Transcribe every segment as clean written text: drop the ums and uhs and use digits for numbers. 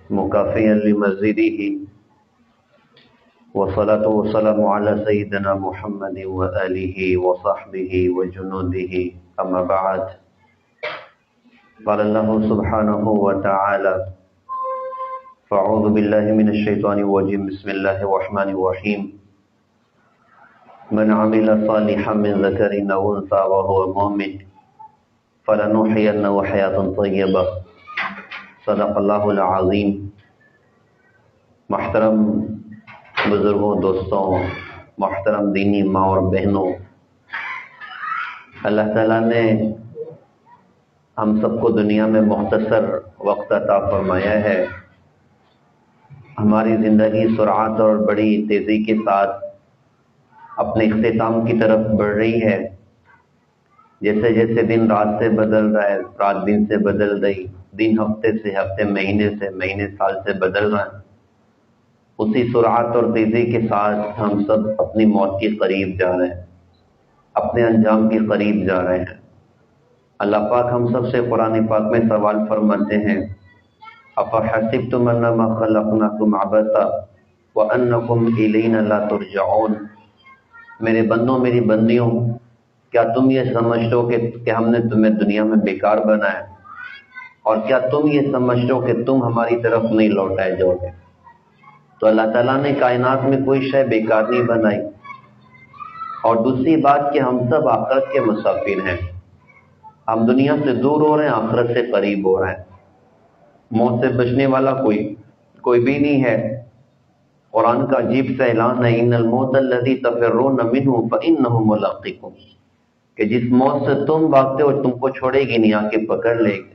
مكافئا لمزيده، والصلاة والسلام على سيدنا محمد وآله وصحبه وجنوده. أما بعد، قال الله سبحانه وتعالى: فأعوذ بالله من الشيطان الرجيم، بسم الله الرحمن الرحيم. من عمل صالحا من ذكر أو أنثى وهو مؤمن فلنحيينه حياة طيبة. صدق اللہ العظیم. محترم بزرگوں، دوستوں، محترم دینی ماں اور بہنوں، اللہ تعالیٰ نے ہم سب کو دنیا میں مختصر وقت عطا فرمایا ہے. ہماری زندگی سرعت اور بڑی تیزی کے ساتھ اپنے اختتام کی طرف بڑھ رہی ہے. جیسے جیسے دن رات سے بدل رہا ہے، رات دن سے بدل رہی، دن ہفتے سے ہفتے، مہینے سے مہینے، سال سے بدل رہا ہے. اسی سرعت اور تیزی کے ساتھ ہم سب اپنی موت کے قریب جا رہے ہیں، اپنے انجام کے قریب جا رہے ہیں. اللہ پاک ہم سب سے قرآن پاک میں سوال فرماتے ہیں: افحسبتم انما خلقناکم عبثا وانکم الینا لا ترجعون. میرے بندوں، میری بندیوں، کیا تم یہ سمجھتے ہو کہ ہم نے تمہیں دنیا میں بیکار بنایا؟ اور کیا تم یہ سمجھتے ہو کہ تم ہماری طرف نہیں لوٹائے جاؤ گے؟ تو اللہ تعالیٰ نے کائنات میں کوئی شے بیکار نہیں بنائی. اور دوسری بات کہ ہم سب آخرت کے مسافر ہیں. ہم دنیا سے دور ہو رہے ہیں، آخرت سے قریب ہو رہے ہیں. موت سے بچنے والا کوئی بھی نہیں ہے. قرآن کا عجیب سا اعلان ہے: ان الموت الذی تفرون منہ فانہ ملاقیکم، کہ جس موت سے تم بھاگتے ہو تم کو چھوڑے گی نہیں، آ کے پکڑ لے گی.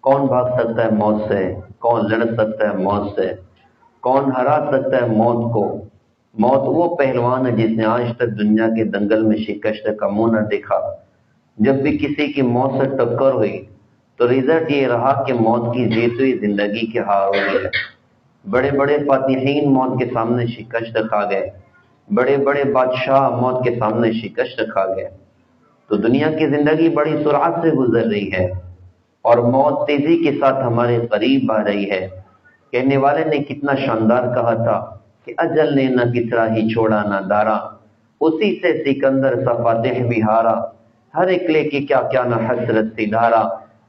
کون بھاگ سکتا ہے موت سے؟ کون لڑ سکتا ہے موت سے؟ کون ہرا سکتا ہے موت کو؟ موت وہ پہلوان ہے جس نے آج تک دنیا کے دنگل میں شکست کا منہ نہ دیکھا. جب بھی کسی کی موت سے ٹکر ہوئی تو رزلٹ یہ رہا کہ موت کی جیت ہوئی زندگی کی ہار ہوئی ہے. بڑے بڑے فاتحین موت کے سامنے شکست کھا گئے، بڑے بڑے بادشاہ موت کے سامنے شکست کھا گئے. تو دنیا کی زندگی بڑی سرعت سے گزر رہی ہے اور موت تیزی کے ساتھ ہمارے قریب آ رہی ہے. کہنے والے نے کتنا شاندار کہا تھا کہ اجل نے نہ کسرا ہی چھوڑا نہ دارا، اسی سے سکندر سا فاتح بھی ہارا، ہر ایک لے کے کیا کیا نہ حسرت سی دھارا،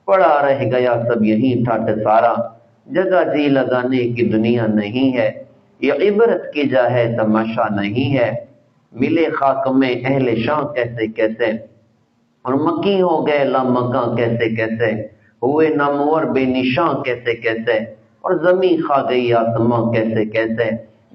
پڑا رہ گیا سب یہیں ٹھاٹ سارا، جگہ جی لگانے کی دنیا نہیں ہے، یہ عبرت کی جا ہے تماشا نہیں ہے. ملے خاک میں اہل شاں کیسے کیسے، اور مکی ہو گئے لامکاں کیسے کیسے، ہوئے نامور بے نشاں کیسے کیسے، اور زمین کھا گئی آسماں کیسے کیسے،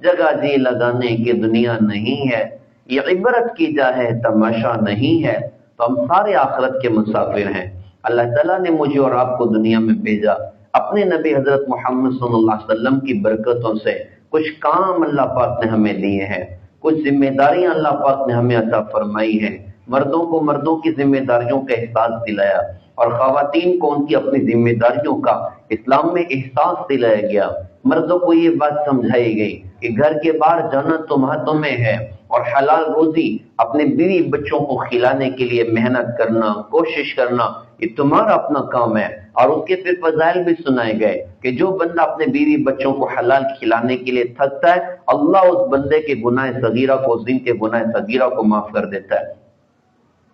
جگہ جی لگانے کی دنیا نہیں ہے، یہ عبرت کی جا ہے تماشا نہیں ہے. تو ہم سارے آخرت کے مسافر ہیں. اللہ تعالیٰ نے مجھے اور آپ کو دنیا میں بھیجا اپنے نبی حضرت محمد صلی اللہ علیہ وسلم کی برکتوں سے. کچھ کام اللہ پاک نے ہمیں دیے ہیں، کچھ ذمہ داریاں اللہ پاک نے ہمیں عطا فرمائی ہیں. مردوں کو مردوں کی ذمہ داریوں کا احساس دلایا اور خواتین کو ان کی اپنی ذمہ داریوں کا اسلام میں احساس دلایا گیا. مردوں کو یہ بات سمجھائی گئی کہ گھر کے باہر جانا تم ہاتھوں میں ہے اور حلال روزی اپنے بیوی بچوں کو کھلانے کے لیے محنت کرنا، کوشش کرنا، یہ تمہارا اپنا کام ہے. اور اس کے پھر فضائل بھی سنائے گئے کہ جو بندہ اپنے بیوی بچوں کو حلال کھلانے کے لیے تھکتا ہے، اللہ اس بندے کے گناہ صغیرہ کو، اس دن کے گناہ صغیرہ کو معاف کر دیتا ہے.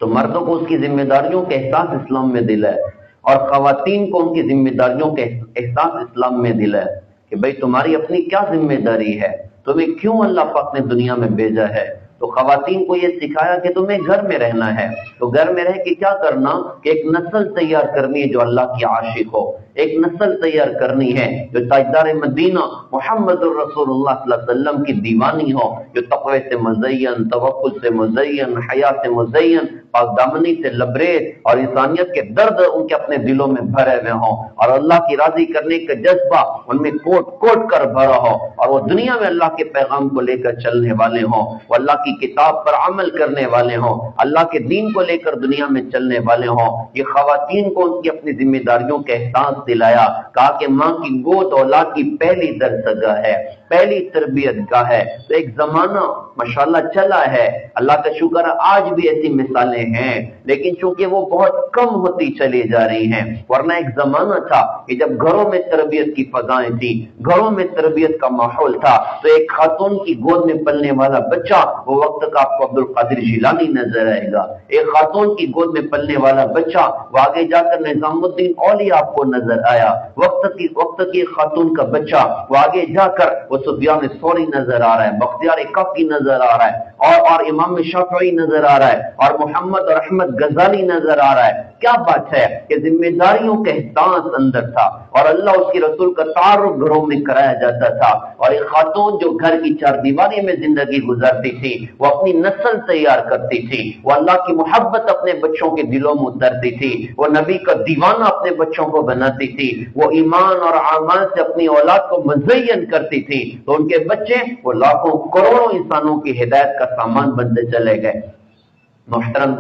تو مردوں کو اس کی ذمہ داریوں کا احساس اسلام میں دلا ہے اور خواتین کو ان کی ذمہ داریوں کا احساس اسلام میں دلا ہے کہ بھئی تمہاری اپنی کیا ذمہ داری ہے، تمہیں کیوں اللہ پاک نے دنیا میں بھیجا ہے. تو خواتین کو یہ سکھایا کہ تمہیں گھر میں رہنا ہے. تو گھر میں رہ کے کیا کرنا کہ ایک نسل تیار کرنی ہے جو اللہ کی عاشق ہو، ایک نسل تیار کرنی ہے جو تاجدار مدینہ محمد الرسول اللہ صلی اللہ علیہ وسلم کی دیوانی ہو، جو تقوی سے مزین، توکل سے مزین، حیا سے مزین، پاک دامنی سے لبریز اور انسانیت کے درد ان کے اپنے دلوں میں بھرے ہوئے ہوں اور اللہ کی راضی کرنے کا جذبہ ان میں کوٹ کوٹ کر بھرا ہو اور وہ دنیا میں اللہ کے پیغام کو لے کر چلنے والے ہوں، وہ اللہ کی کتاب پر عمل کرنے والے ہوں، اللہ کے دین کو لے کر دنیا میں چلنے والے ہوں. یہ خواتین کو ان کی اپنی ذمہ داریوں کا احساس دلایا. کہا کہ ماں کی گود اولاد کی پہلی درسگاہ ہے، پہلی تربیت گاہ ہے. تو ایک زمانہ माशाअल्लाह चला है। अल्लाह का शुक्र है आज भी ऐसी मिसालें हैं, लेकिन चूंकि वो बहुत कम होती चली जा रही हैं। वरना एक जमाना था कि जब घरों में तरबियत की फजाएं थी, घरों में तरबियत का माहौल था, तो एक खातून की गोद में पलने वाला बच्चा वो वक्त का आपको अब्दुल कादिर जिलानी नजर आएगा। एक खातून की गोद में पलने वाला बच्चा वो आगे जाकर निजामुद्दीन औलिया आपको नजर आया। वक्त की खातून का बच्चा वो आगे जाकर वो सुफियान सौरी नजर आ रहा है, बख्तियार काकी नजर आ रहा है, और इमाम शाफी नजर आ रहा है, और मोहम्मद और अहमद गजाली नजर आ रहा है। क्या बात है कि जिम्मेदारियों का एहसास अंदर था, और अल्लाह उसके रसूल का तारुफ घरों में कराया जाता था। और एक खातून जो घर की चारदीवारी में जिंदगी गुजारती थी, वो अपनी नस्ल तैयार करती थी, वो अल्लाह की मोहब्बत अपने बच्चों के दिलों में उतरती थी, वो नबी का दीवाना अपने बच्चों को बनाती थी, वो ईमान और आमाल से अपनी औलाद को मुज़य्यन करती थी, तो उनके बच्चे वो लाखों करोड़ों इंसानों की हिदायत का सामान बनते चले गए। मोहतरम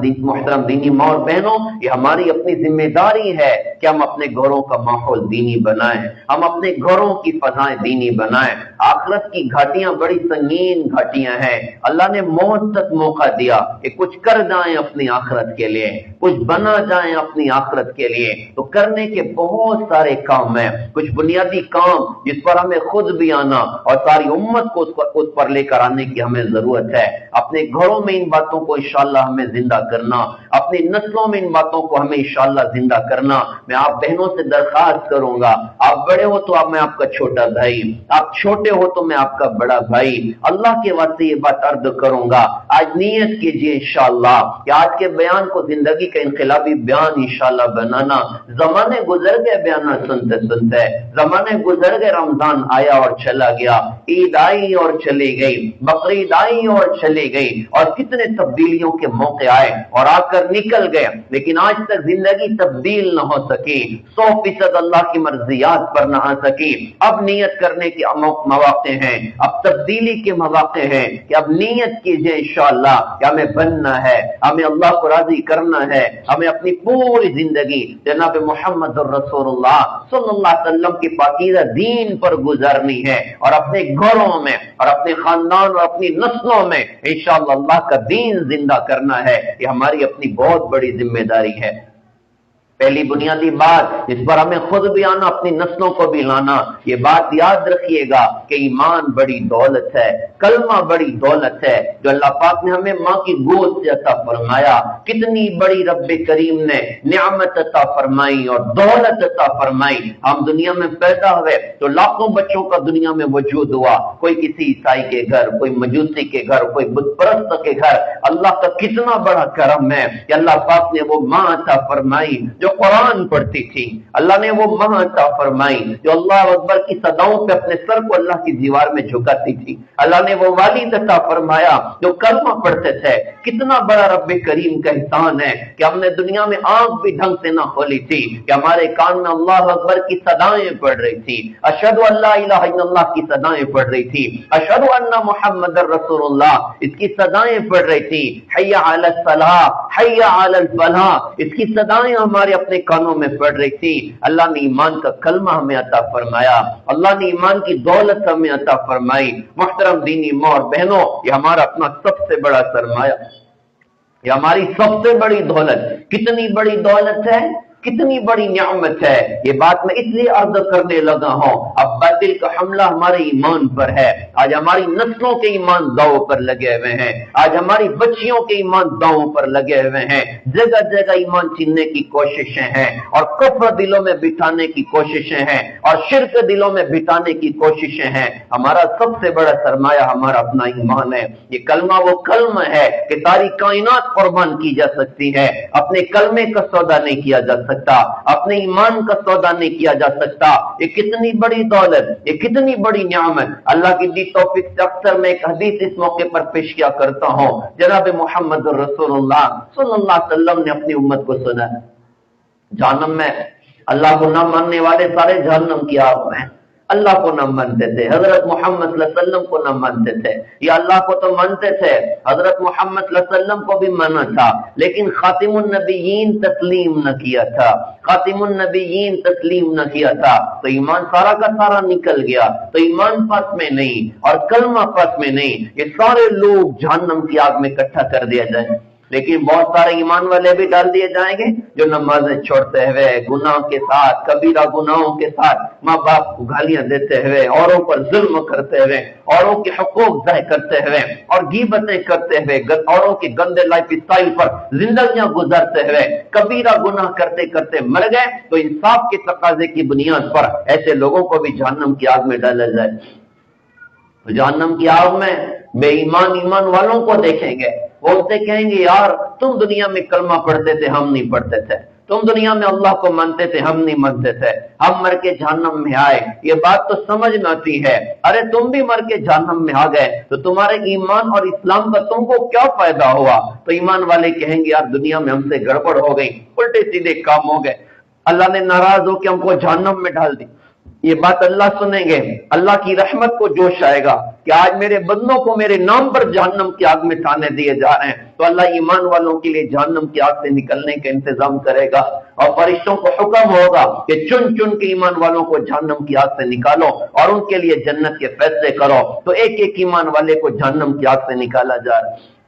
दीनी माँ और बहनों, ये हमारी अपनी जिम्मेदारी है कि हम अपने घरों का माहौल दीनी बनाएं, हम अपने घरों की फजाएं दीनी बनाएं। आखिरत की घाटियां बड़ी संगीन घाटियां हैं। अल्लाह ने मौत तक मौका दिया कि कुछ कर जाएं अपनी आखिरत के लिए, कुछ बना जाएं अपनी आखिरत के लिए। तो करने के बहुत सारे काम हैं, कुछ बुनियादी काम जिस पर हमें खुद भी आना और सारी उम्मत को उस पर लेकर आने की हमें जरूरत है। अपने घरों में इन बातों को इंशाअल्लाह हमें जिंदा करना, अपनी नस्लों में इन बातों को हमें इंशाअल्लाह जिंदा करना। मैं आप बहनों से दरखास्त करूंगा, आप बड़े हो तो मैं आपका छोटा भाई, आप छोटे हो तो मैं आपका बड़ा भाई। अल्लाह के वास्ते ये बात अर्ज करूंगा, आज नियत कीजिए इंशाअल्लाह कि आज के बयान को जिंदगी का इनकलाबी बयान इंशाअल्लाह बनाना। जमाने गुजर गए बयान सुनते सुनते, जमाने गुजर गए, रमजान आया और चला गया, ईद आई और चली गई, बकरीद आई और चली गई, और कितने तब्दीलियों के मौके आए और आकर निकल गए, लेकिन आज तक जिंदगी तब्दील न हो सकी, 100% अल्लाह की मर्जियात पर न आ सकी। अब नियत करने के मौके हैं, अब तब्दीली के मौके हैं कि अब नियत कीजिए इंशाअल्लाह कि हमें बनना है, हमें अल्लाह को राजी करना है, हमें अपनी पूरी जिंदगी जनाब मोहम्मद रसूलुल्लाह सल्लल्लाहु अलैहि वसल्लम की पाकीज़ा दीन पर गुजारनी है, और अपने घरों में और अपने खानदान और अपनी नस्लों में इंशाअल्लाह अल्लाह का दीन जिंदा करना है। ये हमारी अपनी बहुत बड़ी जिम्मेदारी है। पहली बुनियादी बात जिस पर हमें खुद भी आना, अपनी नस्लों को भी लाना, ये बात याद रखिएगा कि ईमान बड़ी दौलत है, कलमा बड़ी दौलत है जो अल्लाह पाक ने हमें माँ की गोद से अता फरमाया। कितनी बड़ी रब्बे करीम ने नियामत अता फरमाई और दौलत अता फरमाई। हम दुनिया में पैदा हुए तो लाखों बच्चों का दुनिया में वजूद हुआ, कोई किसी ईसाई के घर, कोई मजूसी के घर, कोई बुत परस्त के घर। अल्लाह का कितना बड़ा करम है कि अल्लाह पाक ने वो माँ अता फरमाई जो कुरान पढ़ती थी, अल्लाह ने वो माँ अता फरमाई जो अल्लाह अकबर की सदाओं पे अपने सर को अल्लाह की दीवार में झुकाती थी, अल्लाह ने वो वालिद अता फरमाया जो कलमा पढ़ते थे। कितना बड़ा रब्बे करीम का एहसान है कि हमने दुनिया में आंख भी ढंग से ना खोली थी, कि हमारे कान में अल्लाह अकबर की सदाएं पढ़ रही थी, अशहदु अल्ला इलाहा इल्लल्लाह की सदाएं पढ़ रही थी, अशहदु अन्ना मुहम्मदर रसूलुल्लाह इसकी सदाएं पढ़ रही थी, हय्या अलस सलाह हय्या अलल फलाह इसकी सदाएं हमारे अपने कानों में पढ़ रही थी। अल्लाह ने ईमान का कलमा हमें अता फरमाया, अल्लाह ने ईमान की दौलत हमें अता फरमाई। मुहतरम दीनी माँ और बहनों, ये हमारा अपना सबसे बड़ा सरमाया, ये हमारी सबसे बड़ी दौलत। कितनी बड़ी दौलत है, कितनी बड़ी नियामत है, ये बात मैं इसलिए अर्ज करने लगा हूं। अब बातिल का हमला हमारे ईमान पर है। आज हमारी नस्लों के ईमान दांव पर लगे हुए हैं, आज हमारी बच्चियों के ईमान दांव पर लगे हुए हैं। जगह जगह ईमान छीनने की कोशिशें हैं और कुफ्र दिलों में बिठाने की कोशिशें हैं और शिर्क दिलों में बिठाने की कोशिशें हैं। हमारा सबसे बड़ा सरमाया हमारा अपना ईमान है। ये कलमा वो कलमा है कि सारी कायनात कुर्बान की जा सकती है, अपने कलमे का सौदा नहीं किया जा सकता, अपने ईमान का सौदा नहीं किया जा सकता। ये कितनी बड़ी दौलत, ये कितनी बड़ी नियामत। अल्लाह की दी तौफीक से अक्सर मैं एक हदीस इस मौके पर पेश किया करता हूं। जनाब मोहम्मद रसूलुल्लाह सल्लल्लाहु अलैहि वसल्लम ने अपनी उम्मत को सुना, जहन्नम में अल्लाह को न मानने वाले सारे जहन्नम की आग में, अल्लाह को न मानते थे, हजरत मोहम्मद सल्लल्लाहु अलैहि वसल्लम को न मानते थे। या अल्लाह को तो मानते थे, हजरत मोहम्मद सल्लल्लाहु अलैहि वसल्लम को भी माना था, लेकिन खातिमुन नबीयीन तस्लीम न किया था, खातिमुन नबीयीन तस्लीम न किया था, तो ईमान सारा का सारा निकल गया। तो ईमान पास में नहीं और कलमा पास में नहीं, ये सारे लोग जहन्नम की आग में इकट्ठा कर दिया जाए। लेकिन बहुत सारे ईमान वाले भी डाल दिए जाएंगे जो नमाजें छोड़ते हुए, गुनाह के साथ, कबीरा गुनाहों के साथ, माँ बाप को गालियां देते हुए, औरों पर जुल्म करते हुए, औरों के हुकूक ज़ाय करते हुए और गीबतें करते हुए, औरों के गंदे लाइफ स्टाइल पर जिंदगियां गुजारते हुए कबीरा गुनाह करते करते मर गए, तो इंसाफ के तकाजे की बुनियाद पर ऐसे लोगों को भी जहन्नम की आग में डाला जाए। तो जहन्नम की आग में बेईमान ईमान वालों को देखेंगे, वो उनसे कहेंगे यार तुम दुनिया में कलमा पढ़ते थे, हम नहीं पढ़ते थे, तुम दुनिया में अल्लाह को मानते थे, हम नहीं मानते थे, हम मर के जहन्नम में आए, ये बात तो समझ में आती है। अरे तुम भी मर के जहन्नम में आ गए तो तुम्हारे ईमान और इस्लाम का तुमको क्या फायदा हुआ? तो ईमान वाले कहेंगे यार दुनिया में हमसे गड़बड़ हो गई, उल्टे सीधे काम हो गए, अल्लाह ने नाराज होकर हमको जहन्नम में डाल दी। ये बात अल्लाह सुनेंगे, अल्लाह की रहमत को जोश आएगा कि आज मेरे बंदों को मेरे नाम पर जहन्नम की आग में ताने दिए जा रहे हैं। तो अल्लाह ईमान वालों के लिए जहन्नम की आग से निकलने का इंतजाम करेगा और फरिश्तों को हुक्म होगा कि चुन चुन के ईमान वालों को जहन्नम की आग से निकालो और उनके लिए जन्नत के फैसले करो। तो एक एक ईमान वाले को जहन्नम की आग से निकाला जा रहा है।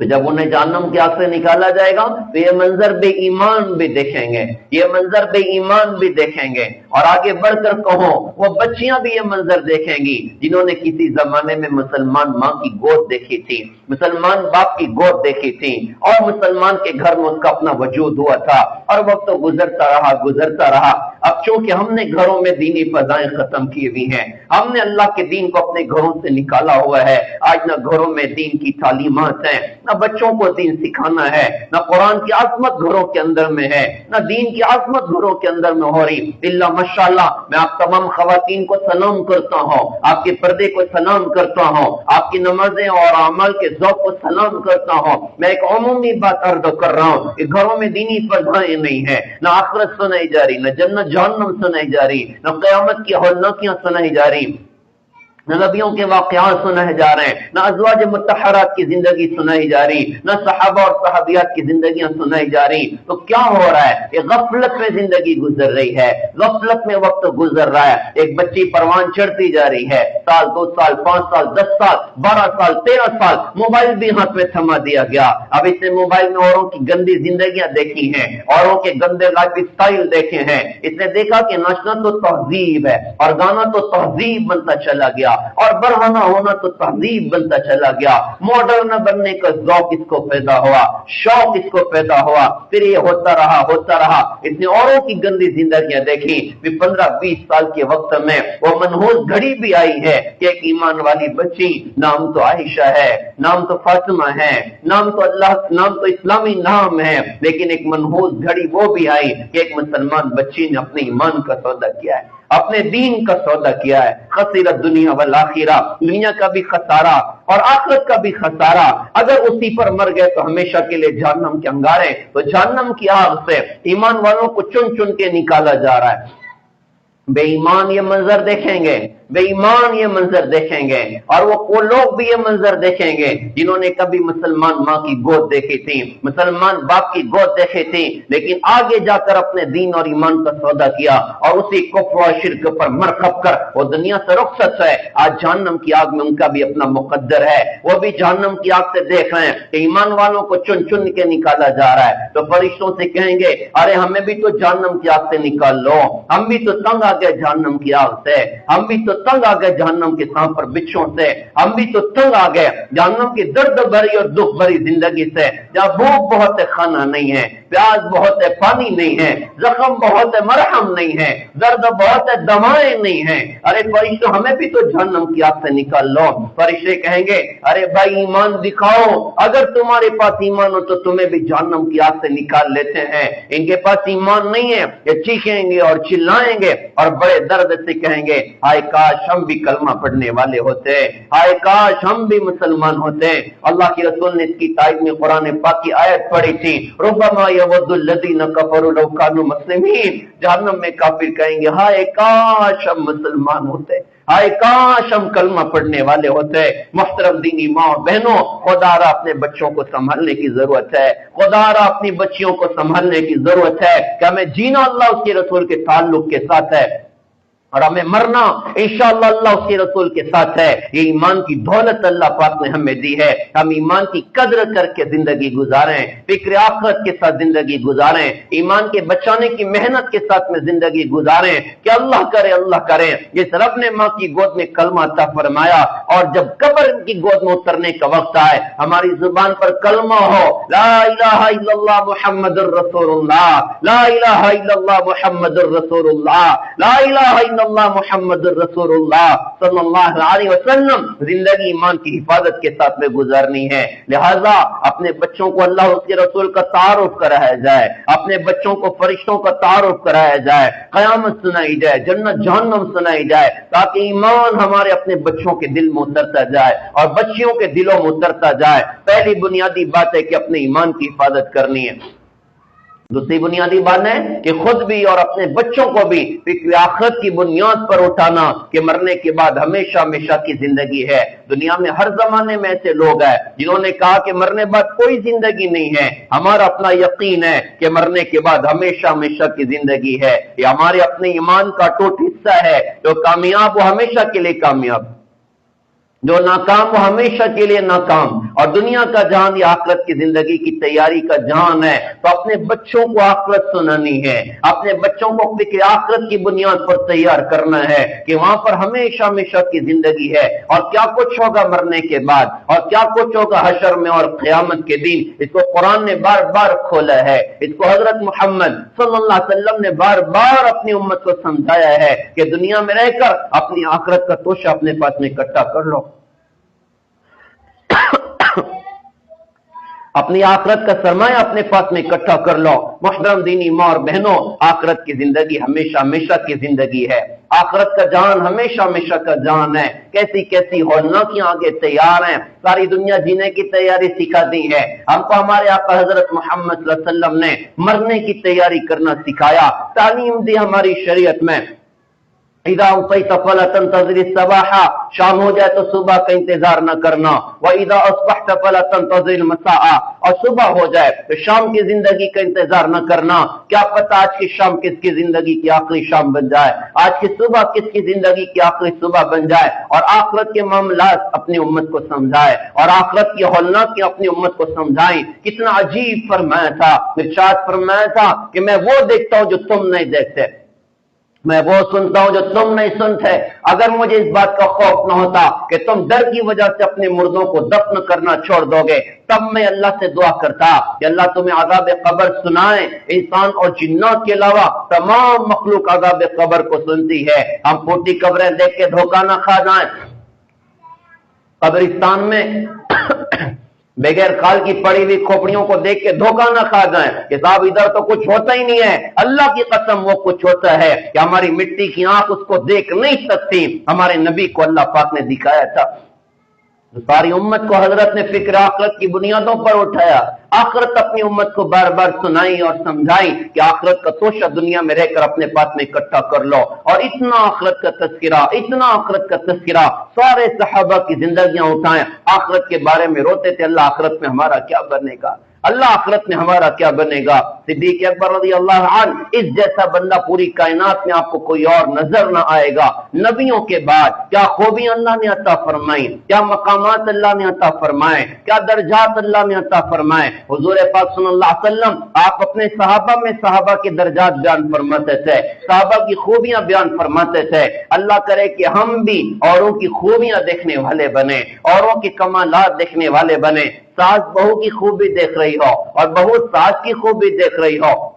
तो जब उन्हें जहन्नम की आग से निकाला जाएगा तो ये मंजर बेईमान भी देखेंगे, ये मंजर बेईमान भी देखेंगे। और आगे बढ़कर कहो वो बच्चियां भी ये मंजर देखेंगी जिन्होंने किसी जमाने में मुसलमान माँ की गोद देखी थी, मुसलमान बाप की गोद देखी थी और मुसलमान के घर में उसका अपना वजूद हुआ था और वक्त तो गुजरता रहा। अब चूंकि हमने घरों में दीनी फजाएं खत्म की हुई हैं, हमने अल्लाह के दीन को अपने घरों से निकाला हुआ है, आज ना घरों में दीन की तालीमात है, ना बच्चों को दीन सिखाना है, ना कुरान की आजमत घरों के अंदर में है, ना दीन की आजमत घरों के अंदर में हो रही। इल्ला माशाअल्लाह मैं आप तमाम खवातीन को सलाम करता हूँ, आपके पर्दे को सलाम करता हूँ, आपकी नमाजें और अमल के ज़ौक़ को सलाम करता हूँ। मैं एक अमूमी बात अर्ज़ कर रहा हूँ कि घरों में दीनी फज़ाएं नहीं है, ना आखिरत सुनाई जा रही, ना जन्नत जहन्नम सुनाई जा रही, ना क़यामत की हौलनाकियां सुनाई जा रही, न नबियों के वाक़यात सुनाए जा रहे हैं, न अज़वाज मुत्तहरात की जिंदगी सुनाई जा रही, न सहाबा और सहाबियात की जिंदगियां सुनाई जा रही। तो क्या हो रहा है? ये गफलत में जिंदगी गुजर रही है, गफलत में वक्त गुजर रहा है। एक बच्ची परवान चढ़ती जा रही है, साल 2 साल 5 साल 10 साल 12 साल 13 साल, मोबाइल भी हाथ में थमा दिया गया। अब इसने मोबाइल में औरों की गंदी जिंदगियां देखी हैं, औरों के गंदे लाइफ स्टाइल देखे हैं, इसने देखा कि नाचना तो तहजीब है और गाना तो तहजीब बनता चला गया और बरहाना होना तो तहजीब बनता चला गया। मॉडर्न बनने का ज़ौक़ इसको पैदा हुआ, शौक इसको पैदा हुआ, फिर ये होता रहा। इसने औरों की गंदी जिंदगियां देखी। फिर 15-20 साल के वक्त में वो मनहूस घड़ी भी आई है कि एक ईमान वाली बच्ची, नाम तो आयशा है, नाम तो फातिमा है, नाम तो इस्लामी नाम है, लेकिन एक मनहूस घड़ी वो भी आई कि एक मुसलमान बच्ची ने अपने ईमान का सौदा किया है, अपने दीन का सौदा किया है। खसीरत दुनिया वल आखिरा, दुनिया का भी खसारा और आखिरत का भी खसारा। अगर उसी पर मर गए तो हमेशा के लिए जहन्नम के अंगारे। तो जहन्नम की आग से ईमान वालों को चुन चुन के निकाला जा रहा है। बेईमान ये मंजर देखेंगे, बेईमान ये मंजर देखेंगे और वो लोग भी ये मंजर देखेंगे जिन्होंने कभी मुसलमान माँ की गोद देखी थी, मुसलमान बाप की गोद देखी थी, लेकिन आगे जाकर अपने दीन और ईमान का सौदा किया और उसी कुफ्र और शिर्क पर मरकब कर वो दुनिया से रुखसत है। आज जहन्नम की आग में उनका भी अपना मुकद्दर है, वो भी जहन्नम की आग से देख रहे हैं कि ईमान वालों को चुन चुन के निकाला जा रहा है। तो फरिश्तों से कहेंगे अरे हमें भी तो जहन्नम की आग से निकाल लो, हम भी तो तंग आ गए जहन्नम की आग से, हम भी तो तंग आ गए जहन्नम के सांप पर बिच्छों से, हम भी तो तंग आ गए जहन्नम की दर्द भरी और दुख भरी जिंदगी से, जहाँ भूख बहुत है खाना नहीं है, प्यास बहुत है पानी नहीं है, जख्म बहुत है मरहम नहीं है, दर्द बहुत है दवाएं नहीं है। अरे फरिश्तों हमें भी तो जहन्नम की आग से निकाल लो। फरिश्ते कहेंगे अरे भाई ईमान दिखाओ, अगर तुम्हारे पास ईमान हो तो तुम्हें भी जहन्नम की आग से निकाल लेते हैं। इनके पास ईमान नहीं है, ये चीखेंगे और चिल्लाएंगे और बड़े दर्द से कहेंगे हाय काश हम भी कलमा पढ़ने वाले होते, हाय काश हम भी मुसलमान होते। अल्लाह के रसूल ने इसकी ताईद में कुरान पाक की आयत पढ़ी थी, रुब्बमा यवद्दुल्लज़ीना कफ़रू लौ कानू मुस्लिमीन, जहन्नम में काफिर कहेंगे हाय काश हम मुसलमान होते, हाय काश हम कलमा पढ़ने वाले होते। मुहतरम दीनी माँ और बहनों, खुदारा अपने बच्चों को संभालने की जरूरत है, खुदारा अपनी बच्चियों को संभालने की जरूरत है कि हमें जीना अल्लाह उसके रसूल के ताल्लुक के साथ है और हमें मरना इंशाअल्लाह अल्लाह उसके रसूल के साथ है। ये ईमान की दौलत अल्लाह पाक ने हमें दी है, हम ईमान की कद्र करके जिंदगी गुजारें, फिक्र आखिरत के साथ जिंदगी गुजारें, ईमान के बचाने की मेहनत के साथ में जिंदगी गुजारें कि अल्लाह करे जिस रब ने माँ की गोद में कलमा अता फरमाया और जब कब्र की गोद में उतरने का वक्त आए हमारी जुबान पर कलमा हो, ला इलाहा इल्लल्लाह मुहम्मदुर रसूलुल्लाह, ला इलाहा इल्लल्लाह मुहम्मदुर रसूलुल्लाह, ला इलाहा इल्लल्लाह मुहम्मदुर रसूलुल्लाह सल्लल्लाहु अलैहि वसल्लम। जिंदगी ईमान की हिफाजत के साथ में गुजारनी है। लिहाजा अपने बच्चों को अल्लाह उसके रसूल का तारुफ कराया जाए, अपने बच्चों को फरिश्तों का तारुफ कराया जाए, कयामत सुनाई जाए, जन्नत जहन्नम सुनाई जाए, ताकि ईमान हमारे अपने बच्चों के दिल में उतरता जाए और बच्चियों के दिलों में उतरता जाए। पहली बुनियादी बात है कि अपने ईमान की हिफाजत करनी है। दूसरी बुनियादी बात है कि खुद भी और अपने बच्चों को भी फिक्र आखिरत की बुनियाद पर उठाना कि मरने के बाद हमेशा हमेशा की जिंदगी है। दुनिया में हर जमाने में ऐसे लोग हैं जिन्होंने कहा कि मरने बाद कोई जिंदगी नहीं है। हमारा अपना यकीन है कि मरने के बाद हमेशा हमेशा की जिंदगी है। ये हमारे अपने ईमान का टूट हिस्सा है। जो कामयाब वो हमेशा के लिए कामयाब, जो नाकाम वो हमेशा के लिए नाकाम। और दुनिया का जहान या आखिरत की जिंदगी की तैयारी का जहान है। तो अपने बच्चों को आखिरत सुनानी है, अपने बच्चों को फिक्र आखिरत की बुनियाद पर तैयार करना है कि वहां पर हमेशा हमेशा की जिंदगी है और क्या कुछ होगा मरने के बाद और क्या कुछ होगा हशर में और क़यामत के दिन। इसको कुरान ने बार बार खोला है, इसको हजरत मोहम्मद सल्लल्लाहु अलैहि वसल्लम ने बार बार अपनी उम्मत को समझाया है कि दुनिया में रहकर अपनी आखिरत का तोशा अपने पास में इकट्ठा कर लो, अपनी आखिरत का सरमाया अपने पास में इकट्ठा कर लो। मुहतरम दीनी माँ और बहनों, आखिरत की जिंदगी हमेशा हमेशा की जिंदगी है। आखिरत का जान हमेशा हमेशा का जान है। कैसी कैसी हौलनाकियां आगे तैयार हैं, सारी दुनिया जीने की तैयारी सिखा दी है हमको। हमारे आका हजरत मोहम्मद सल्लल्लाहु अलैहि वसल्लम ने मरने की तैयारी करना सिखाया, तालीम दी हमारी शरीयत में। शाम हो जाए तो सुबह का इंतजार न करना, और सुबह हो जाए तो शाम की जिंदगी का इंतजार न करना। क्या पता आज की शाम किसकी जिंदगी की आखिरी शाम बन जाए, आज की सुबह किसकी जिंदगी की आखिरी सुबह बन जाए। और आखिरत के मामलात अपनी उम्मत को समझाए और आखिरत की हौलनाक की अपनी उम्मत को समझाएं। कितना अजीब फरमाया था, इरशाद फरमाया था कि मैं वो देखता हूं जो तुम नहीं देखते, मैं वो सुनता हूं जो तुम नहीं सुनते। अगर मुझे इस बात का खौफ न होता कि तुम डर की वजह से अपने मुर्दों को दफन करना छोड़ दोगे, तब मैं अल्लाह से दुआ करता कि अल्लाह तुम्हें अज़ाब कब्र सुनाए। इंसान और जिन्नात के अलावा तमाम मखलूक अज़ाब कब्र को सुनती है। हम फूटी कब्रें देख के धोखा न खा जाएं, कब्रिस्तान में बगैर खाल की पड़ी हुई खोपड़ियों को देख के धोखा ना खा जाएं कि साहब इधर तो कुछ होता ही नहीं है। अल्लाह की कसम वो कुछ होता है कि हमारी मिट्टी की आंख उसको देख नहीं सकती। हमारे नबी को अल्लाह पाक ने दिखाया था। तो सारी उम्मत को हजरत ने फिक्र आखिरत की बुनियादों पर उठाया। आखिरत अपनी उम्मत को बार बार सुनाई और समझाई कि आखिरत का तोशा दुनिया में रहकर अपने पास में इकट्ठा कर लो। और इतना आखिरत का तस्किरा, इतना आखिरत का तस्किरा, सारे सहाबा की जिंदगियां उठाएं, आखिरत के बारे में रोते थे, अल्लाह आखिरत में हमारा क्या बनेगा, अल्लाह आखिरत में हमारा क्या बनेगा। सिद्दीक अकबर रज़ियल्लाहु अन्हु, इस जैसा बंदा पूरी कायनात में आपको कोई और नजर ना आएगा। नबियों के बाद क्या खूबियां अल्लाह ने अता फरमाई, क्या मकामात अल्लाह ने अता फरमाए, क्या दर्जात अल्लाह ने अता फरमाए। हुजूर पाक सल्लल्लाहु अलैहि वसल्लम आप अपने सहाबा में सहाबा के दर्जात बयान फरमाते थे, सहाबा की खूबियां बयान फरमाते थे। अल्लाह करे कि हम भी औरों की खूबियां देखने वाले बने, औरों की कमालात देखने वाले बने। सास बहू की खूबी देख रही हो और बहू सास की खूबी देख रही हो,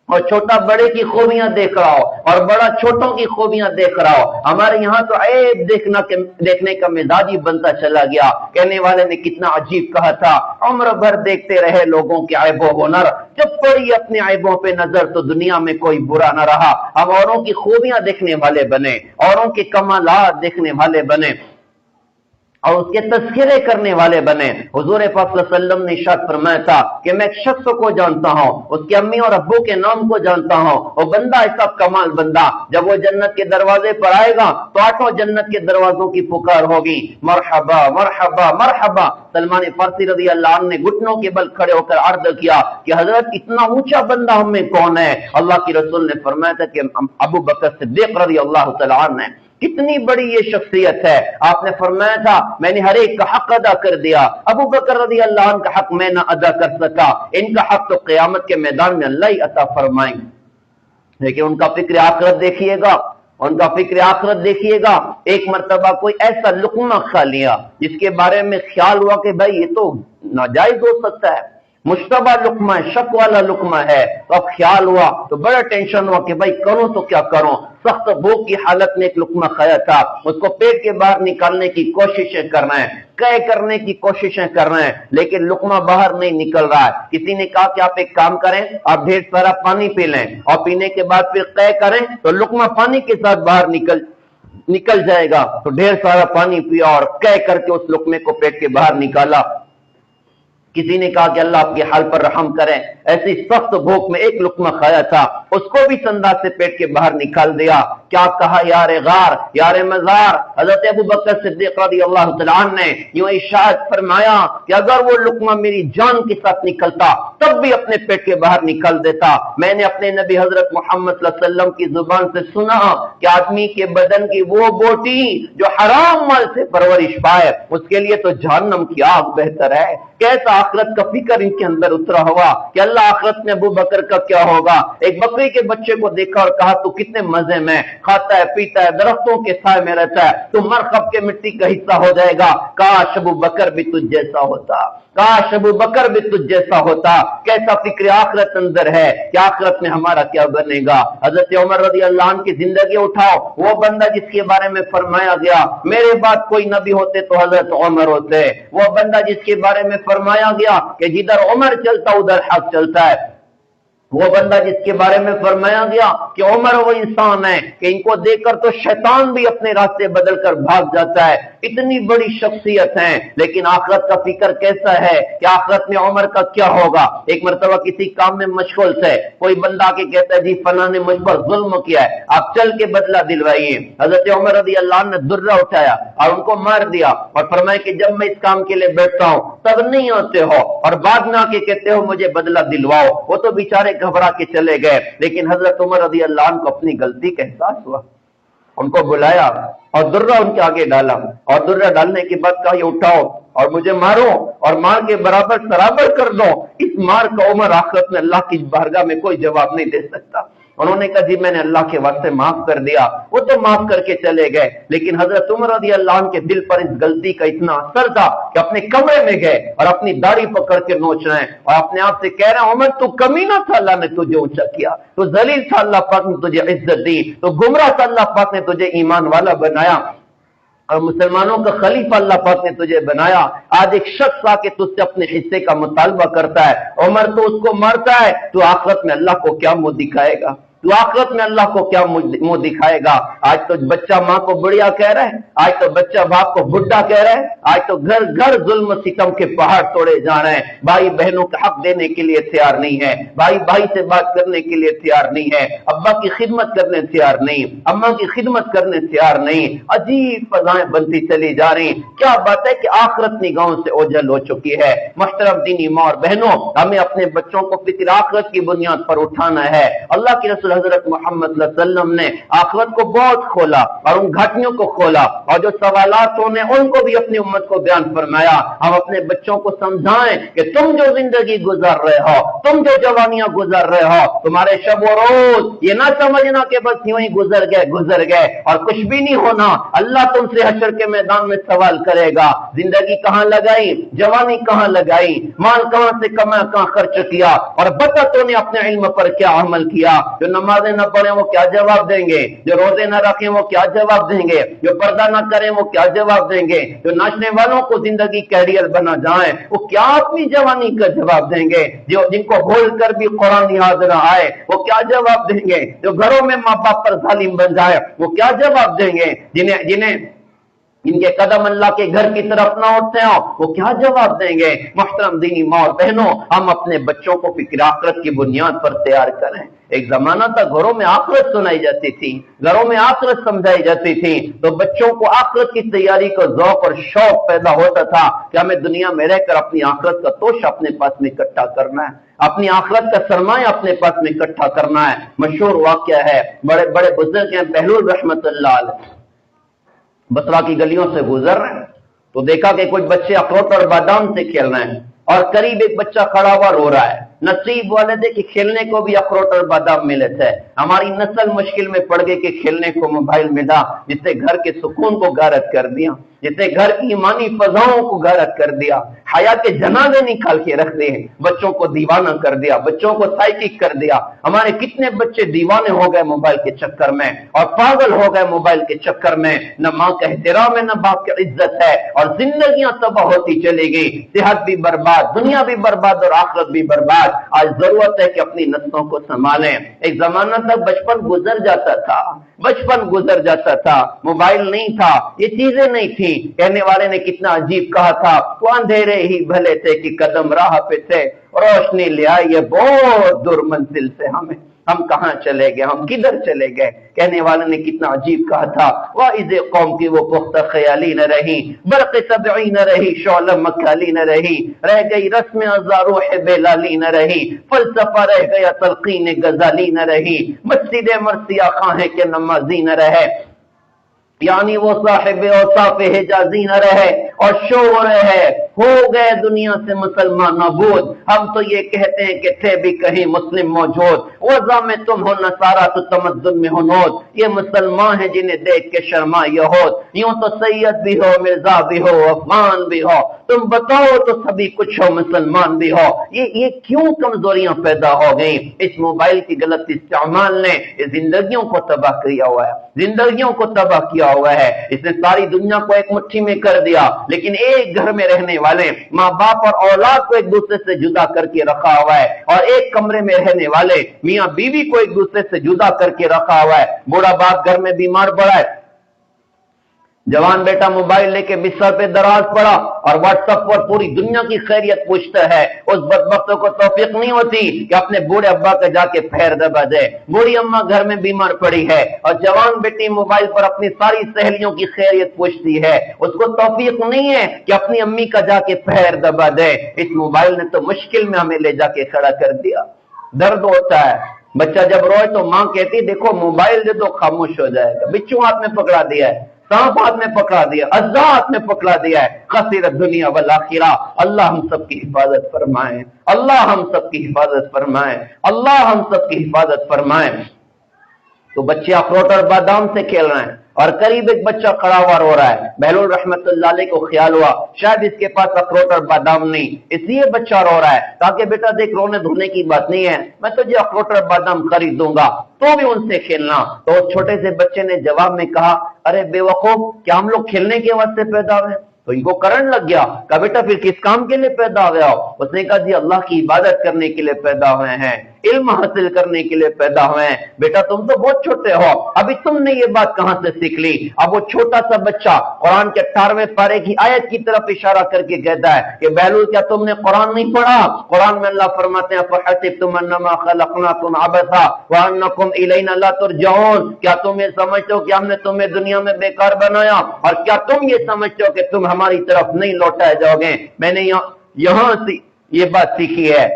और छोटा बड़े की खूबियां देख रहा हो और बड़ा छोटों की खूबियां देख रहा हो। हमारे यहाँ तो ऐब देखने का मिजाज ही बनता चला गया। कहने वाले ने कितना अजीब कहा था, उम्र भर देखते रहे लोगों के ऐबो हुनर, जब पड़ी अपने ऐबों पे नजर तो दुनिया में कोई बुरा न रहा। हम औरों की खूबियां देखने वाले बने, औरों के कमालात देखने वाले बने। اور اس کے تذکرے کرنے والے بنے۔ حضور پاک صلی اللہ علیہ وسلم نے ارشاد فرمایا تھا کہ میں ایک شخص کو جانتا ہوں، اس کے امی اور ابو کے نام کو جانتا ہوں، وہ بندہ ایسا کمال بندہ، جب وہ جنت کے دروازے پر آئے گا تو 8 جنت کے دروازوں کی پکار ہوگی، مرحبا مرحبا مرحبا۔ سلمان فارسی رضی اللہ عنہ نے گھٹنوں کے بل کھڑے ہو کر عرض کیا کہ حضرت اتنا اونچا بندہ ہم میں کون ہے؟ اللہ کی رسول نے فرمایا تھا کہ ابو بکر صدیق رضی اللہ تعالی عنہ ہے۔ کتنی بڑی یہ شخصیت ہے۔ آپ نے فرمایا تھا میں نے ہر ایک کا حق ادا کر دیا، ابو بکر رضی اللہ عنہ کا حق میں نہ ادا کر سکا، ان کا حق تو قیامت کے میدان میں اللہ ہی عطا فرمائیں۔ لیکن ان کا فکر آخرت دیکھیے گا، ان کا فکر آخرت دیکھیے گا۔ ایک مرتبہ کوئی ایسا لقمہ کھا لیا جس کے بارے میں خیال ہوا کہ بھائی یہ تو ناجائز ہو سکتا ہے، مشتبہ لقمہ ہے، شک والا لقمہ ہے، تو اب خیال ہوا تو بڑا ٹینشن ہوا کہ بھائی کروں تو کیا کروں۔ سخت بھوک کی حالت میں ایک لقمہ کھایا تھا، اس کو پیٹ کے باہر نکالنے کی کوششیں کر رہے ہیں، قے کرنے کی کوششیں کر رہے ہیں، لیکن لقمہ باہر نہیں نکل رہا ہے۔ کسی نے کہا کہ آپ ایک کام کریں، آپ ڈھیر سارا پانی پی لیں اور پینے کے بعد پھر قے کریں تو لقمہ پانی کے ساتھ باہر نکل جائے گا۔ تو ڈھیر سارا پانی پیا اور قے کر کے اس لقمے کو پیٹ کے باہر نکالا۔ کسی نے کہا کہ اللہ آپ کے حال پر رحم کریں، ایسی سخت بھوک میں ایک لقمہ کھایا تھا، اس کو بھی انداز سے پیٹ کے باہر نکال دیا۔ کیا کہا یار غار یار مزار، حضرت ابو بکر صدیق رضی اللہ تعالیٰ عنہ نے یوں ارشاد فرمایا کہ اگر وہ لقمہ میری جان کے ساتھ نکلتا تب بھی اپنے پیٹ کے باہر نکال دیتا۔ میں نے اپنے نبی حضرت محمد صلی اللہ علیہ وسلم کی زبان سے سنا کہ آدمی کے بدن کی وہ بوٹی جو حرام مال سے پرورش پائے اس کے لیے تو جہنم کی آگ بہتر ہے۔ کیسا آخرت کا فکر ان کے اندر اترا ہوا کہ اللہ آخرت میں ابو بکر کا کیا ہوگا۔ ایک بکری کے بچے کو دیکھا اور کہا تو کتنے مزے میں کھاتا ہے پیتا ہے، درختوں کے سائے میں رہتا ہے، تو مرخب کے مٹی کا حصہ ہو جائے گا۔ کاش ابو بکر بھی تجھ جیسا ہوتا، کاش ابو بکر بھی تجھ جیسا ہوتا۔ کیسا فکر آخرت اندر ہے کہ آخرت میں ہمارا کیا بنے گا۔ حضرت عمر رضی اللہ عنہ کی زندگی اٹھاؤ، وہ بندہ جس کے بارے میں فرمایا گیا میرے بعد کوئی نبی ہوتے تو حضرت عمر ہوتے، وہ بندہ جس کے بارے میں فرمایا گیا کہ جدھر عمر چلتا ادھر حق چلتا ہے، وہ بندہ جس کے بارے میں فرمایا گیا کہ عمر وہ انسان ہے کہ ان کو دیکھ کر تو شیطان بھی اپنے راستے بدل کر بھاگ جاتا ہے۔ اتنی بڑی شخصیت ہیں، لیکن آخرت کا فکر کیسا ہے کہ آخرت میں عمر کا کیا ہوگا۔ ایک مرتبہ کسی کام میں مشغول تھے، کوئی بندہ کے کہتا ہے جی فلاں نے مجھ پر ظلم کیا ہے، آپ چل کے بدلہ دلوائیے۔ حضرت عمر رضی اللہ عنہ نے درہ اٹھایا اور ان کو مار دیا اور فرمایا کہ جب میں اس کام کے لیے بیٹھتا ہوں تب نہیں آتے ہو اور بعد میں آ کے کہتے ہو مجھے بدلہ دلواؤ۔ وہ تو بیچارے گھبرا کے چلے گئے، لیکن حضرت عمر رضی اللہ عنہ کو اپنی غلطی کا احساس ہوا، ان کو بلایا اور درہ ان کے آگے ڈالا اور درہ ڈالنے کے بعد کہا یہ اٹھاؤ اور مجھے مارو اور مار کے برابر سرابر کر دو۔ اس مار کا عمر آخرت میں اللہ کی بارگاہ میں کوئی جواب نہیں دے سکتا۔ انہوں نے کہا جی میں نے اللہ کے واسطے معاف کر دیا، وہ تو معاف کر کے چلے گئے، لیکن حضرت عمر رضی اللہ عنہ کے دل پر اس غلطی کا اتنا اثر تھا کہ اپنے کمرے میں گئے اور اپنی داڑھی پکڑ کے نوچ رہے ہیں اور اپنے آپ سے کہہ رہے ہیں عمر تو کمینہ تھا، اللہ نے تجھے اونچا کیا، تو ذلیل تھا اللہ پاک نے تجھے عزت دی، تو گمراہ تھا اللہ پاک نے تجھے ایمان والا بنایا اور مسلمانوں کا خلیفہ اللہ پاک نے تجھے بنایا۔ آج ایک شخص آ کے تجھ سے اپنے حصے کا مطالبہ کرتا ہے، عمر تو اس کو مارتا ہے، تو آخرت میں اللہ کو کیا منہ دکھائے گا، تو آخرت میں اللہ کو کیا منہ دکھائے گا۔ آج تو بچہ ماں کو بڑھیا کہہ رہا ہے، آج تو بچہ باپ کو بڈھا کہہ رہا ہے، آج تو گھر گھر ظلم ستم کے پہاڑ توڑے جا رہے ہیں، بھائی بہنوں کا حق دینے کے لیے تیار نہیں ہے، بھائی بھائی سے بات کرنے کے لیے تیار نہیں ہے، ابا کی خدمت کرنے تیار نہیں، اماں کی خدمت کرنے تیار نہیں، عجیب فضائیں بنتی چلی جا رہی۔ کیا بات ہے کہ آخرت نگاہوں سے اوجھل ہو چکی ہے۔ محترم دینی ماں اور بہنوں، ہمیں اپنے بچوں کو فکر آخرت کی بنیاد پر اٹھانا ہے۔ اللہ کے رسول حضرت محمد صلی اللہ علیہ وسلم نے آخرت کو بہت کھولا اور ان گھاٹیوں کو کھولا، اور جو سوالات ہونے ان کو بھی اپنی امت کو بیان فرمایا۔ ہم اپنے بچوں کو سمجھائیں کہ تم جو زندگی گزار رہے ہو، تم جو جوانیاں گزار رہے ہو، تمہارے شب و روز یہ نہ سمجھنا کہ بس یوں ہی گزر گئے اور کچھ بھی نہیں ہونا۔ اللہ تم سے حشر کے میدان میں سوال کرے گا، زندگی کہاں لگائی، جوانی کہاں لگائی، مال کہاں سے کمایا، کہاں خرچ کیا، اور بتا تو نے اپنے علم پر کیا عمل کیا۔ جو نمازیں نہ پڑھیں وہ کیا جواب دیں گے، جو روزے نہ رکھیں وہ کیا جواب دیں گے، جو پردہ نہ کریں وہ کیا جواب دیں گے، جو ناچنے والوں کو زندگی کیریئر بنا جائیں وہ کیا اپنی جوانی کا جواب دیں گے، جو جن کو بھول کر بھی قرآن یاد نہ آئے وہ کیا جواب دیں گے، جو گھروں میں ماں باپ پر ظالم بن جائے وہ کیا جواب دیں گے، ان کے قدم اللہ کے گھر کی طرف نہ اٹھتے ہوں وہ کیا جواب دیں گے؟ محترم دینی ماں اور بہنوں، ہم اپنے بچوں کو فکر آخرت کی بنیاد پر تیار کریں۔ ایک زمانہ تھا گھروں میں آخرت سنائی جاتی تھی، گھروں میں آخرت سمجھائی جاتی تھی، تو بچوں کو آخرت کی تیاری کا ذوق اور شوق پیدا ہوتا تھا کہ ہمیں دنیا میں رہ کر اپنی آخرت کا توش اپنے پاس میں اکٹھا کرنا ہے، اپنی آخرت کا سرمایہ اپنے پاس میں اکٹھا کرنا ہے۔ مشہور واقعہ ہے، بڑے بڑے بزرگ ہیں بہلول رحمت اللہ علیہ، بصرہ کی گلیوں سے گزر رہے ہیں تو دیکھا کہ کچھ بچے اخروٹ اور بادام سے کھیل رہے ہیں، اور قریب ایک بچہ کھڑا ہوا رو رہا ہے۔ نصیب والے تھے کہ کھیلنے کو بھی اخروٹ اور بادام ملے تھے۔ ہماری نسل مشکل میں پڑ گئی کہ کھیلنے کو موبائل ملا، جس نے گھر کے سکون کو غارت کر دیا، جس نے گھر کی ایمانی فضاؤں کو غارت کر دیا، حیا کے جنازے نکال کے رکھ دیے، بچوں کو دیوانہ کر دیا، بچوں کو سائیکک کر دیا۔ ہمارے کتنے بچے دیوانے ہو گئے موبائل کے چکر میں اور پاگل ہو گئے موبائل کے چکر میں، نہ ماں کا احترام ہے نہ باپ کی عزت ہے، اور زندگیاں تباہ ہوتی چلی گئی، صحت بھی برباد، دنیا بھی برباد اور آخرت بھی برباد۔ آج ضرورت ہے کہ اپنی نسلوں کو سنبھالیں۔ ایک زمانہ تک بچپن گزر جاتا تھا، بچپن گزر جاتا تھا، موبائل نہیں تھا، یہ چیزیں نہیں تھی۔ کہنے والے نے کتنا عجیب کہا تھا، وہ اندھیرے ہی بھلے تھے کہ قدم راہ پہ تھے، روشنی لے آئی یہ بہت دور منزل سے ہمیں، ہم کہاں چلے گئے، ہم کدھر چلے گئے۔ کہنے والے نے کتنا عجیب کہا تھا، واعظ قوم کی وہ پختہ خیالی نہ رہی، برق طبعی نہ رہی، شعلہ مکالی نہ رہی، رہ گئی رسم ازا روح بیلالی نہ رہی، فلسفہ رہ گیا تلقین غزالی نہ رہی، مسجد مرثیہ خواہیں کہ نمازی نہ رہے، یعنی وہ صاحب اوصاف حجازی نہ رہے، اور شور ہے ہو گئے دنیا سے مسلمان نابود۔ ہم تو یہ کہتے ہیں کہ تھے بھی کہیں مسلم موجود، وضع میں تم ہو نصارہ تو تمدن میں ہو نود، یہ مسلمان ہیں جنہیں دیکھ کے شرما یہود، یوں تو سید بھی ہو مرزا بھی ہو افغان بھی ہو، تم بتاؤ تو سبھی کچھ ہو مسلمان بھی ہو۔ یہ کیوں کمزوریاں پیدا ہو گئیں؟ اس موبائل کی غلط استعمال نے زندگیوں کو تباہ کیا ہوا ہے، زندگیوں کو تباہ کیا ہوا ہے۔ اس نے ساری دنیا کو ایک مٹھی میں کر دیا، لیکن ایک گھر میں رہنے والے ماں باپ اور اولاد کو ایک دوسرے سے جدا کر کے رکھا ہوا ہے، اور ایک کمرے میں رہنے والے میاں بیوی کو ایک دوسرے سے جدا کر کے رکھا ہوا ہے۔ بوڑھا باپ گھر میں بیمار پڑا ہے، جوان بیٹا موبائل لے کے بستر پہ دراز پڑا اور واٹس ایپ پر پوری دنیا کی خیریت پوچھتا ہے۔ اس بدبختوں کو توفیق نہیں ہوتی کہ اپنے بوڑھے ابا کا جا کے پیر دبا دے۔ بوڑھی اماں گھر میں بیمار پڑی ہے اور جوان بیٹی موبائل پر اپنی ساری سہیلیوں کی خیریت پوچھتی ہے، اس کو توفیق نہیں ہے کہ اپنی امی کا جا کے پیر دبا دے۔ اس موبائل نے تو مشکل میں ہمیں لے جا کے کھڑا کر دیا۔ درد ہوتا ہے، بچہ جب روئے تو ماں کہتی دیکھو موبائل دے دو خاموش ہو جائے گا۔ بچوں ہاتھ میں پکڑا دیا ہے، سانپ ہاتھ میں پکڑا دیا، اژدہا ہاتھ میں پکڑا دیا ہے۔ خسر الدنیا والآخرہ۔ اللہ ہم سب کی حفاظت فرمائے، اللہ ہم سب کی حفاظت فرمائے، اللہ ہم سب کی حفاظت فرمائے۔ تو بچے اخروٹ اور بادام سے کھیل رہے ہیں اور قریب ایک بچہ کھڑا ہوا رو رہا ہے۔ بہلول رحمت اللہ علیہ کو خیال ہوا شاید اس کے پاس اخروٹ اور بادام نہیں، اس لیے بچہ رو رہا ہے، تاکہ بیٹا دیکھ رونے دھونے کی بات نہیں ہے، میں تجھے اخروٹ اور بادام خرید دوں گا، تو بھی ان سے کھیلنا۔ تو اس چھوٹے سے بچے نے جواب میں کہا ارے بے وقوف، کیا ہم لوگ کھیلنے کے واسطے پیدا ہوئے؟ تو ان کو کرنٹ لگ گیا، کہا بیٹا پھر کس کام کے لیے پیدا ہوئے ہو؟ اس نے کہا جی اللہ کی عبادت کرنے کے لیے پیدا ہوئے ہیں، علم حاصل کرنے کے لیے پیدا ہوئے ہیں۔ بیٹا تم تو بہت چھوٹے ہو، ابھی تم نے یہ بات کہاں سے سیکھ لی؟ اب وہ چھوٹا سا بچہ قرآن کے 18ویں پارے کی آیت کی طرف اشارہ کر کے کہتا ہے کہ بہلول کیا تم نے قرآن نہیں پڑھا؟ قرآن میں اللہ فرماتے ہیں فَحَسِبْتُمْ أَنَّمَا خَلَقْنَاكُمْ عَبَثًا وَأَنَّكُمْ إِلَيْنَا لَا تُرْجَعُونَ، کیا تم یہ سمجھتے ہو کہ ہم نے تمہیں دنیا میں بیکار بنایا، اور کیا تم یہ سمجھتے ہو کہ تم ہماری طرف نہیں لوٹائے جاؤ گے؟ میں نے یہاں سے یہ بات سیکھی ہے۔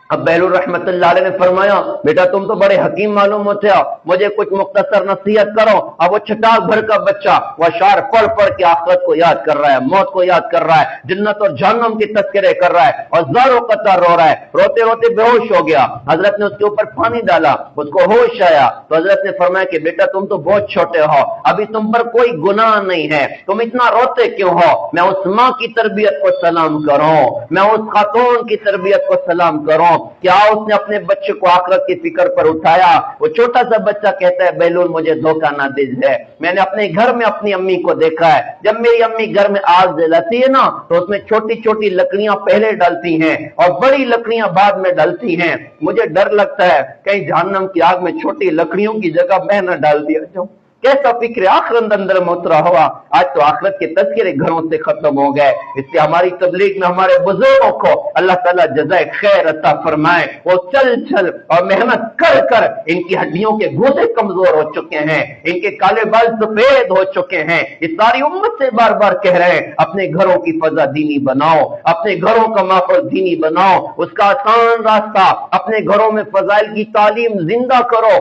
اب بہلول رحمت اللہ علیہ نے فرمایا بیٹا تم تو بڑے حکیم معلوم ہوتے ہو، مجھے کچھ مختصر نصیحت کرو۔ اب وہ چھٹاک بھر کا بچہ وہ اشعار پڑھ پڑھ کے آخرت کو یاد کر رہا ہے، موت کو یاد کر رہا ہے، جنت اور جہنم کی تذکرے کر رہا ہے، اور زار و قطار رو رہا ہے، روتے روتے بے ہوش ہو گیا۔ حضرت نے اس کے اوپر پانی ڈالا، اس کو ہوش آیا، تو حضرت نے فرمایا کہ بیٹا تم تو بہت چھوٹے ہو، ابھی تم پر کوئی گناہ نہیں ہے، تم اتنا روتے کیوں ہو؟ میں اس ماں کی تربیت کو سلام کروں، میں اس خاتون کی تربیت کو سلام کروں، کیا اس نے اپنے بچے کو آخرت کی فکر پر اٹھایا؟ وہ چھوٹا سا بچہ کہتا ہے بہلول مجھے دھوکہ نہ دیجیے، میں نے اپنے گھر میں اپنی امی کو دیکھا ہے، جب میری امی گھر میں آگ جلاتی ہے نا تو اس میں چھوٹی چھوٹی لکڑیاں پہلے ڈالتی ہیں اور بڑی لکڑیاں بعد میں ڈالتی ہیں، مجھے ڈر لگتا ہے کہیں جہنم کی آگ میں چھوٹی لکڑیوں کی جگہ میں نہ ڈال دیا جاؤں۔ कैसा फिक्र आखिरत अंदर में उतरा हुआ। आज तो आखिरत के तज़किरे घरों से खत्म हो गए। इसलिए हमारी तबलीग में हमारे बुजुर्गों को अल्लाह ताला जज़ाए खैर अता फरमाए। वो चल चल और मेहनत कर कर इनकी हड्डियों के गोदे कमजोर हो चुके हैं, इनके काले बाल सफेद हो चुके हैं। इस सारी उम्मत से बार बार कह रहे हैं, अपने घरों की फजा दीनी बनाओ, अपने घरों का माहौल दीनी बनाओ। उसका आसान रास्ता, अपने घरों में फजाइल की तालीम जिंदा करो,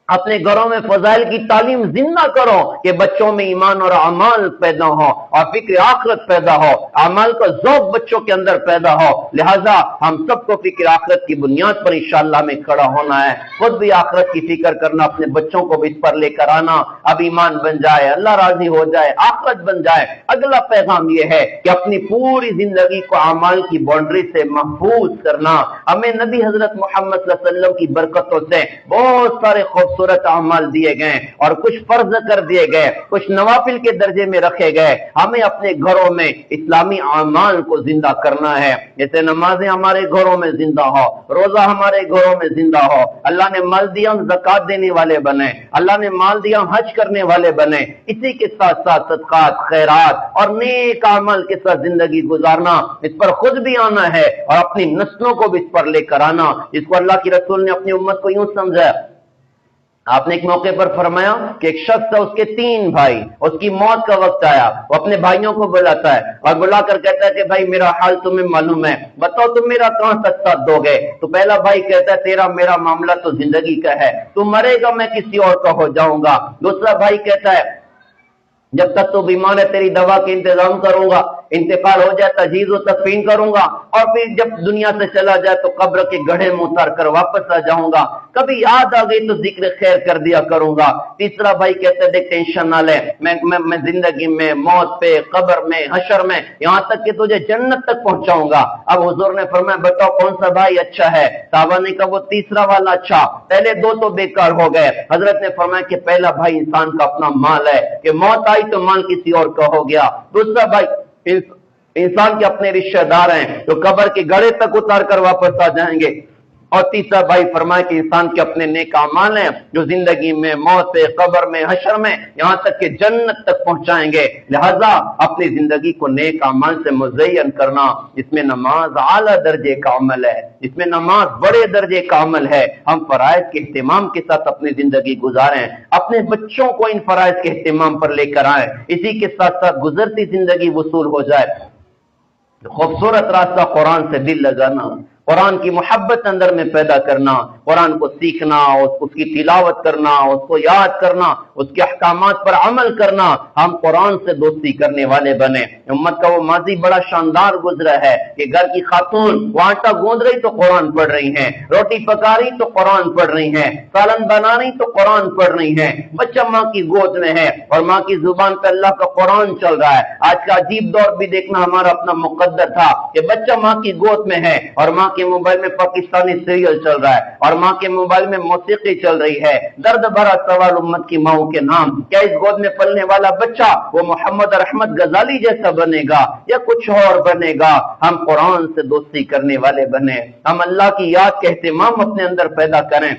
अपने घरों में फजाइल की तालीम जिंदा करो कि बच्चों में ईमान और अमाल पैदा हो और फिक्र आखिरत पैदा हो, अमाल का ज़ौक़ बच्चों के अंदर पैदा हो। लिहाजा हम सबको फिक्र आखिरत की बुनियाद पर इंशाअल्लाह में खड़ा होना है। खुद भी आखिरत की फिक्र करना, अपने बच्चों को भी इस पर लेकर आना। अब ईमान बन जाए, अल्लाह राजी हो जाए, आखिरत बन जाए। अगला पैगाम यह है कि अपनी पूरी जिंदगी को अमाल की बाउंड्री से महफूज करना। हमें नबी हजरत मोहम्मद सल्लल्लाहु अलैहि वसल्लम की बरकतों से बहुत सारे खूबसूरत अमाल दिए गए और कुछ फर्ज कर दिए गए, कुछ नवाफिल के दर्जे में रखे गए। हमें अपने घरों में इस्लामी अमाल को जिंदा करना है। जैसे नमाजें हमारे घरों में जिंदा हो, रोजा हमारे घरों में जिंदा हो। अल्लाह ने माल दिया, हम ज़कात देने वाले बने। अल्लाह ने माल दिया, हम हज करने वाले बने। इसी के साथ साथ सदकात, खैरात और नेक अमल के साथ जिंदगी गुजारना, इस पर खुद भी आना है और अपनी नस्लों को भी इस पर लेकर आना। इसको अल्लाह की रसूल ने अपनी उम्मत को यूं समझा। आपने एक मौके पर फरमाया कि एक शख्स था, उसके 3 भाई, उसकी मौत का वक्त आया। वो अपने भाइयों को बुलाता है और बुलाकर कहता है कि भाई मेरा हाल तुम्हें मालूम है, बताओ तुम मेरा कहां तक साथ दोगे। तो पहला भाई कहता है तेरा मेरा मामला तो जिंदगी का है, तू मरेगा मैं किसी और का हो जाऊंगा। दूसरा भाई कहता है जब तक तू बीमार है तेरी दवा के इंतजाम करूंगा, इंतकाल हो जाए तजीज व तकफीन करूंगा और फिर जब दुनिया से चला जाए तो कब्र के गड्ढे में उतार कर वापस आ जाऊंगा, कभी याद आ गई तो जिक्र खैर कर दिया करूंगा। तीसरा भाई कहते देख टेंशन ना ले, मैं जिंदगी में, मौत पे, कब्र में, हशर में, यहां तक कि तुझे जन्नत तक पहुंचाऊंगा। अब हुजूर ने फरमाया बताओ कौन सा भाई अच्छा है। साहबा ने कहा वो तीसरा वाला अच्छा, पहले 2 तो बेकार हो गए। हजरत ने फरमाया कि पहला भाई इंसान का अपना माल है कि मौत आई तो माल किसी और का हो गया। दूसरा भाई इंसान के अपने रिश्तेदार हैं तो कब्र के गड्ढे तक उतार कर वापस आ जाएंगे। और तीसरा भाई फरमाए कि इंसान के अपने नेक अमाल हैं जो जिंदगी में, मौत पे, कब्र में, हशर में, यहां तक कि जन्नत तक पहुंचाएंगे। लिहाजा अपनी जिंदगी को नेक अमाल से मुज़य्यन करना, इसमें नमाज आला दर्जे का अमल है, इसमें नमाज बड़े दर्जे का अमल है। हम फराइज के एहतिमाम के साथ अपनी जिंदगी गुजारें, अपने बच्चों को इन फराइज के एहतिमाम पर लेकर आए। इसी के साथ साथ गुजरती जिंदगी वसूल हो जाए। खूबसूरत रास्ता कुरान से दिल लगाना, कुरान की मोहब्बत अंदर में पैदा करना, कुरान को सीखना, उसकी तिलावत करना, उसको याद करना, उसके अहकामात पर अमल करना। हम कुरान से दोस्ती करने वाले बने। उम्मत का वो माजी बड़ा शानदार गुजरा है कि घर की खातून वो आटा गूंद रही तो कुरान पढ़ रही हैं, रोटी पका रही तो कुरान पढ़ रही हैं, सालन बना रही तो कुरान पढ़ रही हैं। बच्चा माँ की गोद में है और माँ की जुबान पर अल्लाह का कुरान चल रहा है। आज का अजीब दौर भी देखना हमारा अपना मुकद्दर था कि बच्चा माँ की गोद में है और माँ के मोबाइल में पाकिस्तानी सीरियल चल रहा है और माँ के मोबाइल में मौसीकी चल रही है। दर्द भरा सवाल उम्मत की माओ के नाम, क्या इस गोद में पलने वाला बच्चा वो मोहम्मद रहमत गजाली जैसा बनेगा या कुछ और बनेगा? हम कुरान से दोस्ती करने वाले बने, हम अल्लाह की याद के एहतिमाम अपने अंदर पैदा करें।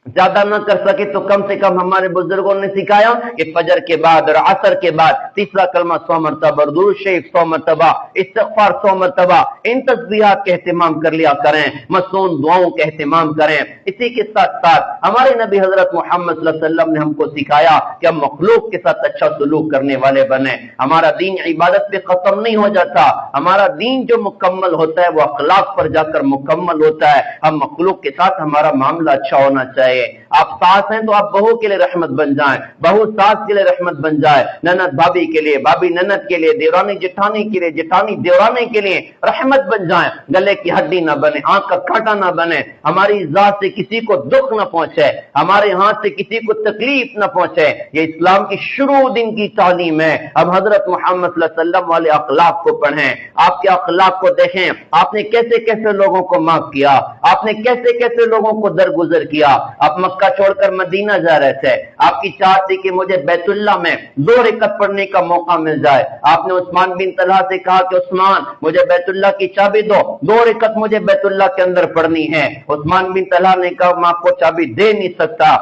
ज्यादा न कर सके तो कम से कम हमारे बुजुर्गों ने सिखाया कि फजर के बाद और असर के बाद तीसरा कलमा 100 मरतबा, दुरूद शरीफ 100 मरतबा, इस्तिग़फ़ार 100 मरतबा, इन तस्बीहात का एहतिमाम कर लिया करें, मसून दुआओं का एहतिमाम करें। इसी के साथ साथ हमारे नबी हजरत मोहम्मद सल्लल्लाहु अलैहि वसल्लम ने हमको सिखाया कि हम मखलूक के साथ अच्छा सलूक करने वाले बने। हमारा दीन इबादत पे खत्म नहीं हो जाता, हमारा दीन जो मुकम्मल होता है वो अखलाक पर जाकर मुकम्मल होता है। हम मखलूक के साथ हमारा मामला अच्छा होना चाहिए। आप सास हैं तो आप बहू के लिए रहमत बन जाएं, बहू सास के लिए रहमत बन जाए, ननद भाभी के लिए, भाभी ननद के लिए, देवरानी जेठानी के लिए, जेठानी देवरानी के लिए रहमत बन जाएं। गले की हड्डी ना बने, आंख का कांटा ना बने, हमारी जात से किसी को दुख ना पहुंचे, हमारे हाथ से किसी को तकलीफ ना पहुंचे। ये इस्लाम की शुरू दिन की तालीम है। अब हजरत मोहम्मद सल्लल्लाहु अलैहि वसल्लम वाले अखलाक को पढ़ें, आपके अखलाक को देखें, आपने कैसे कैसे लोगों को माफ किया, आपने कैसे कैसे लोगों को दरगुजर किया। आप मक्का छोड़कर मदीना जा रहे थे, आपकी चाहत थी कि मुझे बैतुल्ला में 2 रकात पढ़ने का मौका मिल जाए। आपने उस्मान बिन तलहा से कहा कि उस्मान मुझे बैतुल्ला की चाबी दो, 2 रकात मुझे बैतुल्ला के अंदर पढ़नी है। उस्मान बिन तलहा ने कहा मैं आपको चाबी दे नहीं सकता,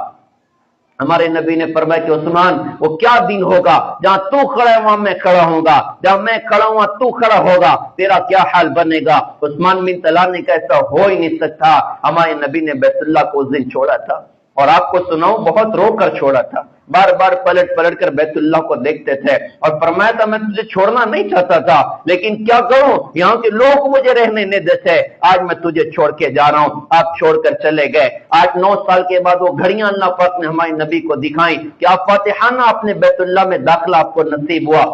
हमारे नबी ने फरमाया कि उस्मान, वो क्या दिन होगा जहां तू खड़ा है वहां मैं खड़ा होगा, जहां मैं खड़ा हूं वहां तू खड़ा होगा, तेरा क्या हाल बनेगा। उस्मान बिन तलाल ने कहा ऐसा हो ही नहीं सकता। हमारे नबी ने बैतुल्लाह को उस दिन छोड़ा था, और आपको सुनाऊं बहुत रो कर छोड़ा था। बार बार पलट पलट कर बैतुल्लाह को देखते थे और फरमाया था मैं तुझे छोड़ना नहीं चाहता था, लेकिन क्या करूं, यहाँ के लोग मुझे रहने नहीं देते, आज मैं तुझे छोड़ के जा रहा हूं। आप छोड़कर चले गए। 8-9 साल के बाद वो घड़ियां अल्लाह पाक ने हमारे नबी को दिखाई कि आप फातिहाना अपने बैतुल्लाह में दाखिला आपको नसीब हुआ।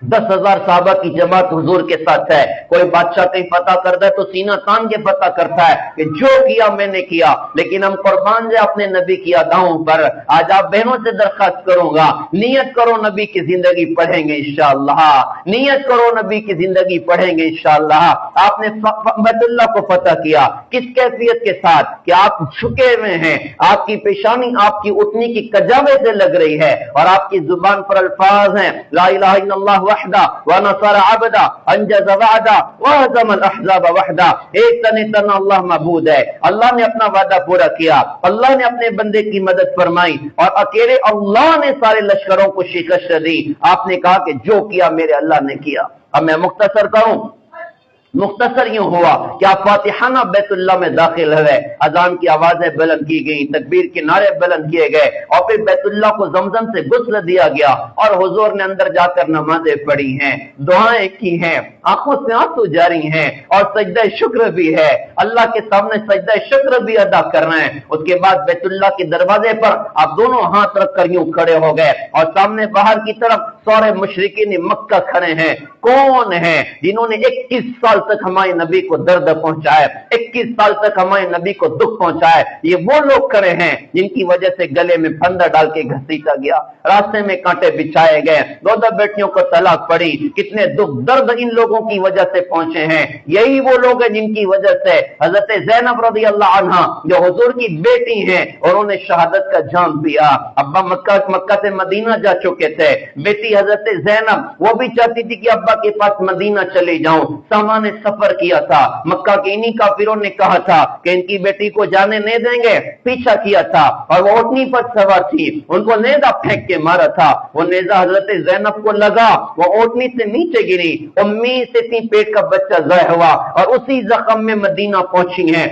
10,000 साहबा की जमात हुजूर के साथ है। कोई बादशाह कहीं पता करता है तो सीना तान के पता करता है कि जो किया मैंने किया, लेकिन हम कुर्बान है अपने नबी की अदाओं पर। आज आप बहनों से दरखास्त करूंगा, नियत करो नबी की जिंदगी पढ़ेंगे इंशाअल्लाह, नियत करो नबी की जिंदगी पढ़ेंगे इंशाअल्लाह। आपने बैतुल्लाह को फतह किया किस कैफियत के साथ कि आप झुके हुए हैं, आपकी पेशानी आपकी उठनी की कजावे से लग रही है और आपकी जुबान पर अल्फाज हैं ला इलाहा इल्लल्लाह वहदा व नसर अबदा अंजज़ वअदा व हज़म अल अहज़ाब वहदा। एक तने तना अल्लाह मबूद है, अल्लाह ने अपना वादा पूरा किया, अल्लाह ने अपने बंदे की मदद फरमाई और अकेले अल्लाह ने सारे लश्करों को शिकस्त दी। आपने कहा कि जो किया मेरे अल्लाह ने किया। अब मैं मुख्तसर करूं, मुख्तसर यूं हुआ कि आप फातिहाना बैतुल्लाह में दाखिल हुए, अजान की आवाजें बुलंद की गई, तकबीर के नारे बुलंद किए गए और फिर बैतुल्लाह को जमजम से गुस्ल दिया गया और हुजूर ने अंदर जाकर नमाजें पढ़ी हैं, दुआएं की हैं, आंखों से आंसू जारी हैं और सजदा शुक्र भी है, अल्लाह के सामने सजदा शुक्र भी अदा कर रहे हैं। उसके बाद बैतुल्लाह के दरवाजे पर आप दोनों हाथ रखकर यूं खड़े हो गए और सामने बाहर की तरफ सारे मुशरिकीन मक्का खड़े हैं। कौन है जिन्होंने 21 साल तक हमारे नबी को दर्द पहुंचाया, 21 साल तक हमारे नबी को दुख पहुंचाया? ये वो लोग खड़े हैं जिनकी वजह से गले में फंदा डाल के घसीटा गया, रास्ते में कांटे बिछाए गए, 2 बेटियों को तलाक पड़ी, कितने दुख दर्द इन लोगों की वजह से पहुंचे हैं। यही वो लोग हैं जिनकी वजह से हजरत ज़ैनब रज़ी अल्लाह अन्हा जो हुजूर की बेटी हैं, उन्होंने शहादत का जाम पिया। अब्बा मक्का से मदीना जा चुके थे, बेटी हजरत ज़ैनब वो भी चाहती थी कि अब्बा के पास मदीना चले जाऊं, सामान सफर किया था, मक्का के इन्हीं काफिरों ने कहा था कि इनकी बेटी को जाने नहीं देंगे, पीछा किया था और वो ऊँटनी पर सवार थी, उनको नेजा फेंक के मारा था, वो नेजा हजरत ज़ैनब को लगा, वो ऊँटनी से नीचे गिरी, उम्मी से थी, पेट का बच्चा ज़ाहिर हुआ और उसी जख्म में मदीना पहुंची हैं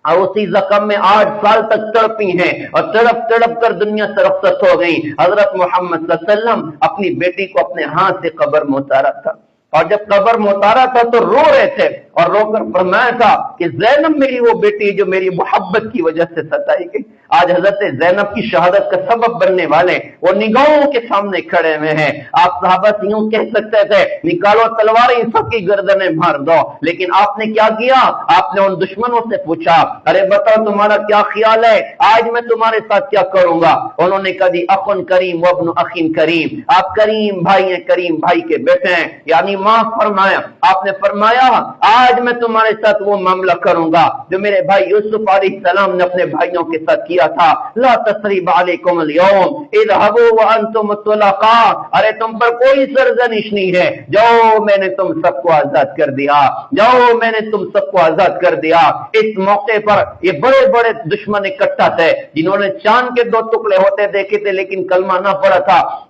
और उसी जख्म में 8 साल तक तड़पी हैं और तड़प तड़प कर दुनिया से रुखसत हो गई। हजरत मोहम्मद सल्लल्लाहु अलैहि वसल्लम अपनी बेटी को अपने हाथ से कब्र में उतारा था और जब कब्र में उतारा था तो रो रहे थे और रोकर फरमाया था कि ज़ैनब मेरी वो बेटी जो मेरी मोहब्बत की वजह से सताई गई। आज हजरत ज़ैनब की शहादत का सबब बनने वाले वो निगाहों के सामने खड़े हुए हैं। आप सहाबा से यूं कह सकते थे निकालो तलवार इन सबकी गर्दनें मार दो, लेकिन आपने क्या किया? आपने उन दुश्मनों से पूछा अरे बताओ तुम्हारा क्या ख्याल है, आज मैं तुम्हारे साथ क्या करूंगा? उन्होंने कहा जी अखुन करीम वब्नु अखिन करीम, आप करीम भाई हैं, करीम भाई के बेटे हैं, यानी माफ फरमाया। आपने फरमाया आज मैं तुम्हारे साथ वो मामला करूंगा जो मेरे भाई यूसुफ अलैहिस्सलाम ने अपने भाइयों के साथ किया था, ला तसरीब अलैकुम अल-यौम इज़हबू व अंतुम तुलका, अरे तुम पर कोई सरजनिश नहीं है, जाओ मैंने तुम सबको आजाद कर दिया, जाओ मैंने तुम सबको आजाद कर दिया। इस मौके पर ये बड़े बड़े दुश्मन इकट्ठा थे जिन्होंने चांद के 2 टुकड़े होते देखे थे लेकिन कलमा ना पड़ा था,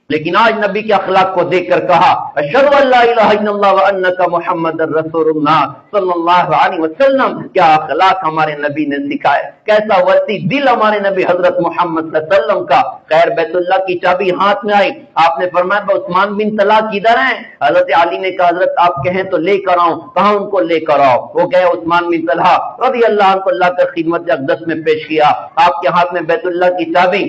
लेकिन आज नबी के अखलाक को देखकर कहा अशहदु अल्ला इलाहा इल्लल्लाह व अन्नका मुहम्मदुर रसूलुल्लाह सल्लल्लाहु अलैहि वसल्लम। क्या अखलाक हमारे नबी ने सिखाए, कैसा वसी दिल हमारे नबी हजरत मोहम्मद सल्लल्लाहु अलैहि वसल्लम का। खैर बैतुल्लाह की चाबी हाथ में आई, आपने फरमाया उस्मान बिन तला किधर हैं? हजरत अली ने कहा हजरत आप कहें तो लेकर आओ। कहा उनको लेकर आओ? वो गए उस्मान बिन तलहा रज़ी अल्लाह अन्हु को लाकर खिदमत अक़दस में पेश किया। आपके हाथ में बैतुल्लाह की चाबी।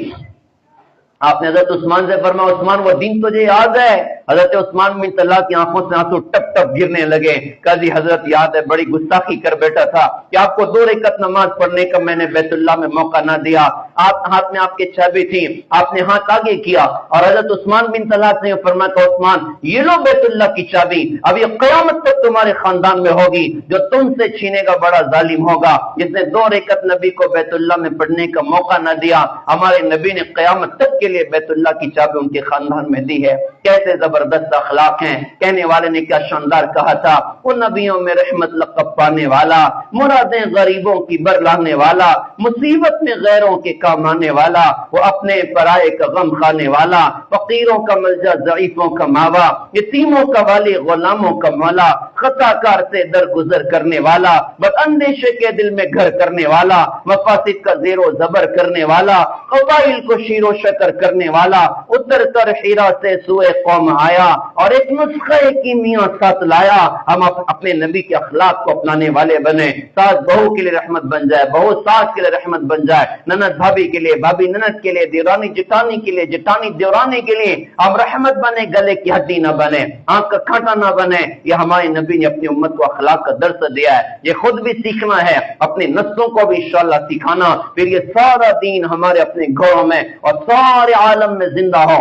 आपने हजरत उस्मान से फरमाया उस्मान वो दिन तुझे याद है? हजरत उस्मान बिन तल्हा की आंखों से आंसू टप टप गिरने लगे। कभी हजरत याद है, बड़ी गुस्ताखी कर बैठा था कि आपको 2 रकात नमाज पढ़ने का मैंने बैतुल्लाह में मौका ना दिया। आप हाथ में आपके चाबी थी, आपने हाथ आगे किया और हजरत उस्मान बिन तल्हा से फरमाया उस्मान ये लो बैतुल्लाह की चाबी, अब ये क़यामत तक तुम्हारे खानदान में होगी, जो तुमसे छीनेगा बड़ा जालिम होगा। जिसने 2 रकात नबी को बैतुल्लाह में पढ़ने का मौका ना दिया, हमारे नबी ने क़यामत तक के लिए बैतुल्लाह की चाबी उनके खानदान में दी है। कैसे زبردست اخلاق ہیں. کہنے والے نے کیا شاندار کہا تھا, وہ نبیوں میں رحمت لقب پانے والا, مرادیں غریبوں کی برلانے والا, مصیبت میں غیروں کے کام آنے والا, وہ اپنے پرائے کا غم کھانے والا, فقیروں کا ملجا ضعیفوں کا ماوا, یتیموں کا والی غلاموں کا مولا, خطا کار سے درگزر کرنے والا, بد اندیشے کے دل میں گھر کرنے والا, مفاسد کا زیر و زبر کرنے والا, قبائل کو شیر و شکر کرنے والا, اتر تر ہیرا سے سوئے قوم آیا اور ایک نسخہ کیمیا ساتھ لایا. ہم اپنے نبی کے اخلاق کو اپنانے والے بنے. ساس بہو کے لیے رحمت بن جائے, بہو ساس کے لیے رحمت بن جائے, نند بھابھی کے لیے, بھابھی نند کے لیے, دیورانی جٹانی کے لیے, جٹانی دیورانی کے لیے ہم رحمت بنے, گلے کی ہڈی نہ بنے, آنکھ کا کانٹا نہ بنے. یہ ہمارے نبی نے اپنی امت کو اخلاق کا درس دیا ہے, یہ خود بھی سیکھنا ہے, اپنی نسلوں کو بھی انشاءاللہ سکھانا. پھر یہ سارا دین ہمارے اپنے گھروں میں اور سارے عالم میں زندہ ہو.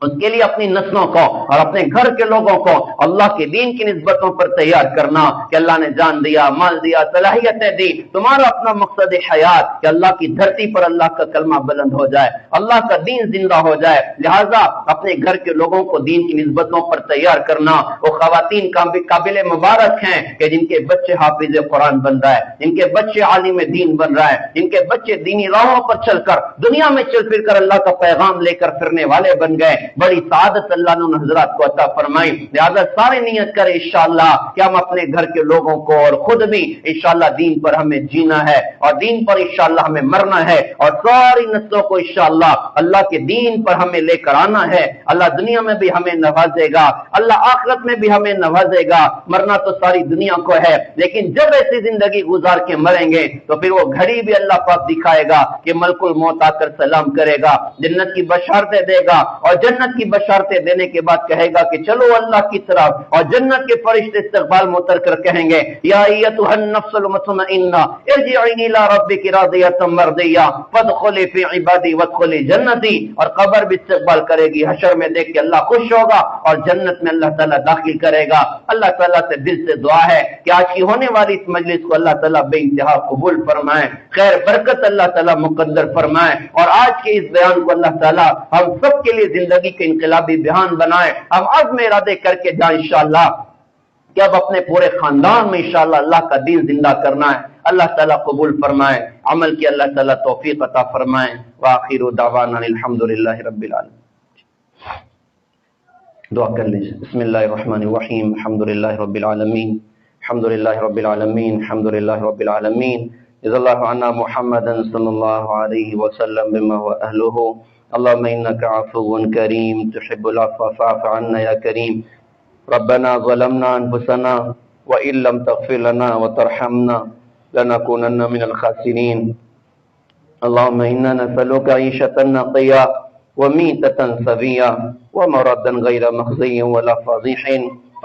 اس کے لیے اپنی نسلوں کو اور اپنے گھر کے لوگوں کو اللہ کے دین کی نسبتوں پر تیار کرنا کہ اللہ نے جان دیا, مال دیا, صلاحیتیں دی. تمہارا اپنا مقصد حیات کہ اللہ کی دھرتی پر اللہ کا کلمہ بلند ہو جائے, اللہ کا دین زندہ ہو جائے. لہٰذا اپنے گھر کے لوگوں کو دین کی نسبتوں پر تیار کرنا. وہ خواتین قابل مبارک ہیں کہ جن کے بچے حافظ قرآن بن رہا ہے, جن کے بچے عالم دین بن رہا ہے, جن کے بچے دینی راہوں پر چل کر دنیا میں چل پھر کر اللہ کا پیغام لے کر پھرنے والے بن گئے. بڑی سعادت اللہ نے ان حضرات کو عطا فرمائی. لہذا سارے نیت کریں انشاءاللہ کہ ہم اپنے گھر کے لوگوں کو اور خود بھی انشاءاللہ دین پر ہمیں جینا ہے اور دین پر انشاءاللہ ہمیں مرنا ہے اور ساری نسلوں کو انشاءاللہ اللہ کے دین پر ہمیں لے کر آنا ہے. اللہ دنیا میں بھی ہمیں نوازے گا, اللہ آخرت میں بھی ہمیں نوازے گا. مرنا تو ساری دنیا کو ہے, لیکن جب ایسی زندگی گزار کے مریں گے تو پھر وہ گھڑی بھی اللہ پاک دکھائے گا کہ ملک الموت آ کر سلام کرے گا, جنت کی بشارتیں دے گا اور جنت کی بشارتیں دینے کے بعد کہے گا کہ چلو اللہ کی طرف, اور جنت کے فرشتے استقبال میں اتر کر کہیں گے یا ایتھا النفس المطمئنہ ارجعی الی ربک راضیۃ مرضیہ فادخلی فی عبادی وادخلی جنتی. اور قبر بھی استقبال کرے گی, حشر میں دیکھ کے اللہ خوش ہوگا اور جنت میں اللہ تعالیٰ داخل کرے گا. اللہ تعالیٰ سے دل سے دعا ہے کہ آج کی ہونے والی اس مجلس کو اللہ تعالیٰ بے انتہا قبول فرمائے, خیر برکت اللہ تعالیٰ مقدر فرمائے, اور آج کے اس بیان کو اللہ تعالیٰ ہم سب کے لیے زندگی کے انقلابی بیان بنائے. ہم عزم ارادے کر کے جائیں انشاءاللہ کہ اب اپنے پورے خاندان میں انشاءاللہ اللہ کا دین زندہ کرنا ہے. اللہ تعالیٰ قبول فرمائے, عمل کی اللہ تعالیٰ توفیق عطا فرمائے. وآخر دعوانا الحمدللہ رب العالمین. دعا کر لیجیے. بسم اللہ الرحمن الرحیم. الحمدللہ رب العالمین, الحمدللہ رب العالمین, الحمدللہ رب العالمین. جزا اللہ عنا محمدا صلی اللہ علیہ وسلم بما هو اہلہ. اللهم انك عفو كريم تحب العفو فاعف عنا يا كريم. ربنا ظلمنا انفسنا وان لم تغفر لنا وترحمنا لنكونن من الخاسرين. اللهم انا نسألك عيشة نقية وميتة سوية ومردا غير مخزي ولا فاضح.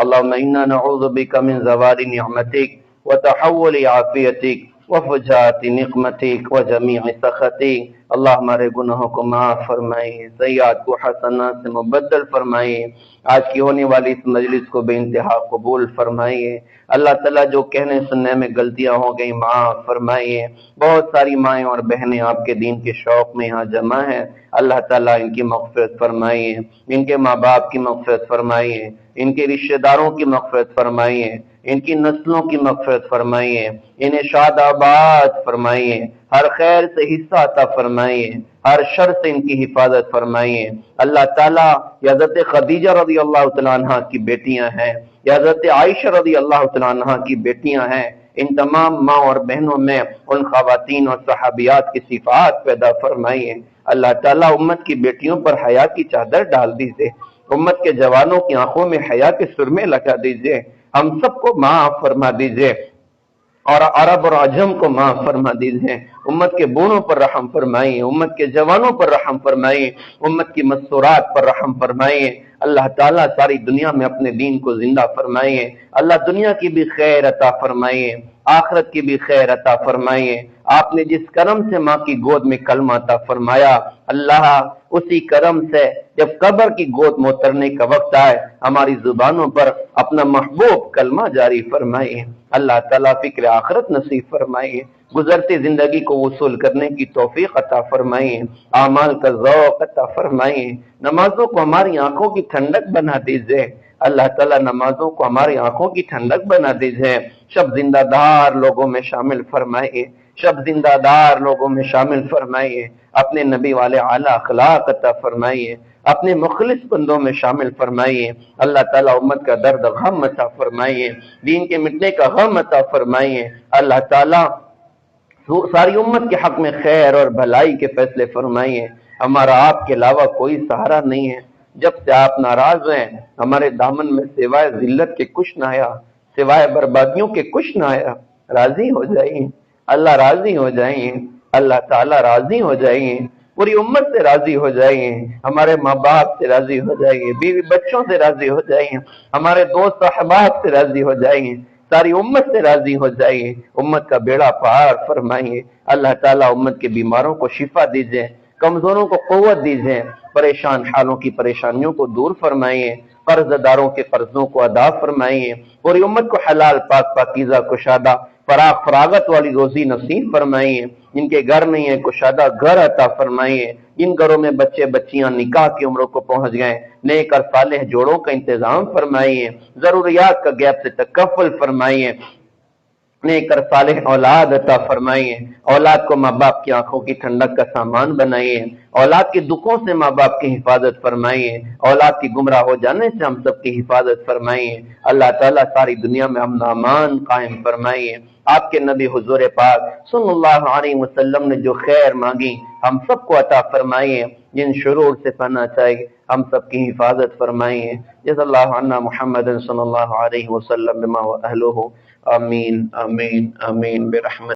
اللهم انا نعوذ بك من زوال نعمتك وتحول عافيتك وفجاءت نقمتک وجمیع سخطک. اللہ ہمارے گناہوں کو معاف فرمائے, سیئات کو حسنات سے مبدل فرمائے. آج کی ہونے والی اس مجلس کو بے انتہا قبول فرمائیے. اللہ تعالیٰ جو کہنے سننے میں غلطیاں ہو گئی معاف فرمائیے. بہت ساری مائیں اور بہنیں آپ کے دین کے شوق میں یہاں جمع ہیں. اللہ تعالیٰ ان کی مغفرت فرمائیے, ان کے ماں باپ کی مغفرت فرمائیے, ان کے رشتہ داروں کی مغفرت فرمائیے, ان کی نسلوں کی مغفرت فرمائیے, انہیں شاد آباد فرمائیے, ہر خیر سے حصہ عطا فرمائیے, ہر شر سے ان کی حفاظت فرمائیے. اللہ تعالیٰ یا حضرت خدیجہ رضی اللہ تعالیٰ عنہ کی بیٹیاں ہیں, یا حضرت عائشہ رضی اللہ تعالیٰ عنہ کی بیٹیاں ہیں, ان تمام ماں اور بہنوں میں ان خواتین اور صحابیات کی صفات پیدا فرمائیے. اللہ تعالیٰ امت کی بیٹیوں پر حیا کی چادر ڈال دیجیے, امت کے جوانوں کی آنکھوں میں حیا کے سرمے لگا دیجیے. ہم سب کو معاف فرما دیجیے اور عرب اور عجم کو معاف فرما دیجیے. امت کے بوڑھوں پر رحم فرمائیے, امت کے جوانوں پر رحم فرمائیے, امت کی مستورات پر رحم فرمائیے. اللہ تعالیٰ ساری دنیا میں اپنے دین کو زندہ فرمائیے. اللہ دنیا کی بھی خیر عطا فرمائیے, آخرت کی بھی خیر عطا فرمائیے. آپ نے جس کرم سے ماں کی گود میں کلمہ عطا فرمایا, اللہ اسی کرم سے جب قبر کی گود میں اترنے کا وقت آئے ہماری زبانوں پر اپنا محبوب کلمہ جاری فرمائیے. اللہ تعالیٰ فکر آخرت نصیب فرمائیے. گزرتی زندگی کو وصول کرنے کی توفیق عطا فرمائیے، اعمال کا ذوق عطا فرمائیے، نمازوں کو ہماری آنکھوں کی ٹھنڈک بنا دیجئے، اللہ تعالیٰ نمازوں کو ہماری آنکھوں کی ٹھنڈک بنا دیجئے، شب زندہ دار لوگوں میں شامل فرمائیے، شب زندہ دار لوگوں میں شامل فرمائیے، اپنے نبی والے اعلیٰ اخلاق عطا فرمائیے، اپنے مخلص بندوں میں شامل فرمائیے، اللہ تعالیٰ امت کا درد غم عطا فرمائیے، دین کے مٹنے کا غم عطا فرمائیے، اللہ تعالیٰ ساری امت کے حق میں خیر اور بھلائی کے فیصلے فرمائیے، ہمارا آپ کے علاوہ کوئی سہارا نہیں ہے، جب سے آپ ناراض ہیں ہمارے دامن میں سوائے ذلت کے کچھ نہ آیا، سوائے بربادیوں کے کچھ نہ آیا، راضی ہو جائیے، اللہ راضی ہو جائیں، اللہ تعالیٰ راضی ہو جائیں، پوری امت سے راضی ہو جائیں، ہمارے ماں باپ سے راضی ہو جائیں، بیوی بچوں سے راضی ہو جائیں، ہمارے دوست احباب سے راضی ہو جائیں، ساری امت سے راضی ہو جائیے، امت کا بیڑا پار فرمائیے، اللہ تعالیٰ امت کے بیماروں کو شفا دیجئے، کمزوروں کو قوت دیجئے، پریشان حالوں کی پریشانیوں کو دور فرمائیے، قرض داروں کے قرضوں کو ادا فرمائیے، پوری امت کو حلال پاک پاکیزہ کشادہ فراغت والی روزی نصیب فرمائیے، جن کے گھر نہیں ہے کشادہ گھر عطا فرمائیے، جن گھروں میں بچے بچیاں نکاح کی عمروں کو پہنچ گئے نیک اور صالح جوڑوں کا انتظام فرمائیے، ضروریات کا غیب سے تکفل فرمائیے، نیک اور صالح اولاد عطا فرمائیے، اولاد کو ماں باپ کی آنکھوں کی ٹھنڈک کا سامان بنائیے، اولاد کے دکھوں سے ماں باپ کی حفاظت فرمائیے، اولاد کی گمراہ ہو جانے سے ہم سب کی حفاظت فرمائیے، اللہ تعالیٰ ساری دنیا میں امن و امان قائم فرمائیے، آپ کے نبی حضور پاک صلی اللہ علیہ وسلم نے جو خیر مانگی ہم سب کو عطا فرمائیے، جن شرور سے پناہ چاہیے ہم سب کی حفاظت فرمائیے، جزا اللہ عنا محمد صلی اللہ علیہ وسلم بما هو اہلہ، آمین آمین آمین برحمت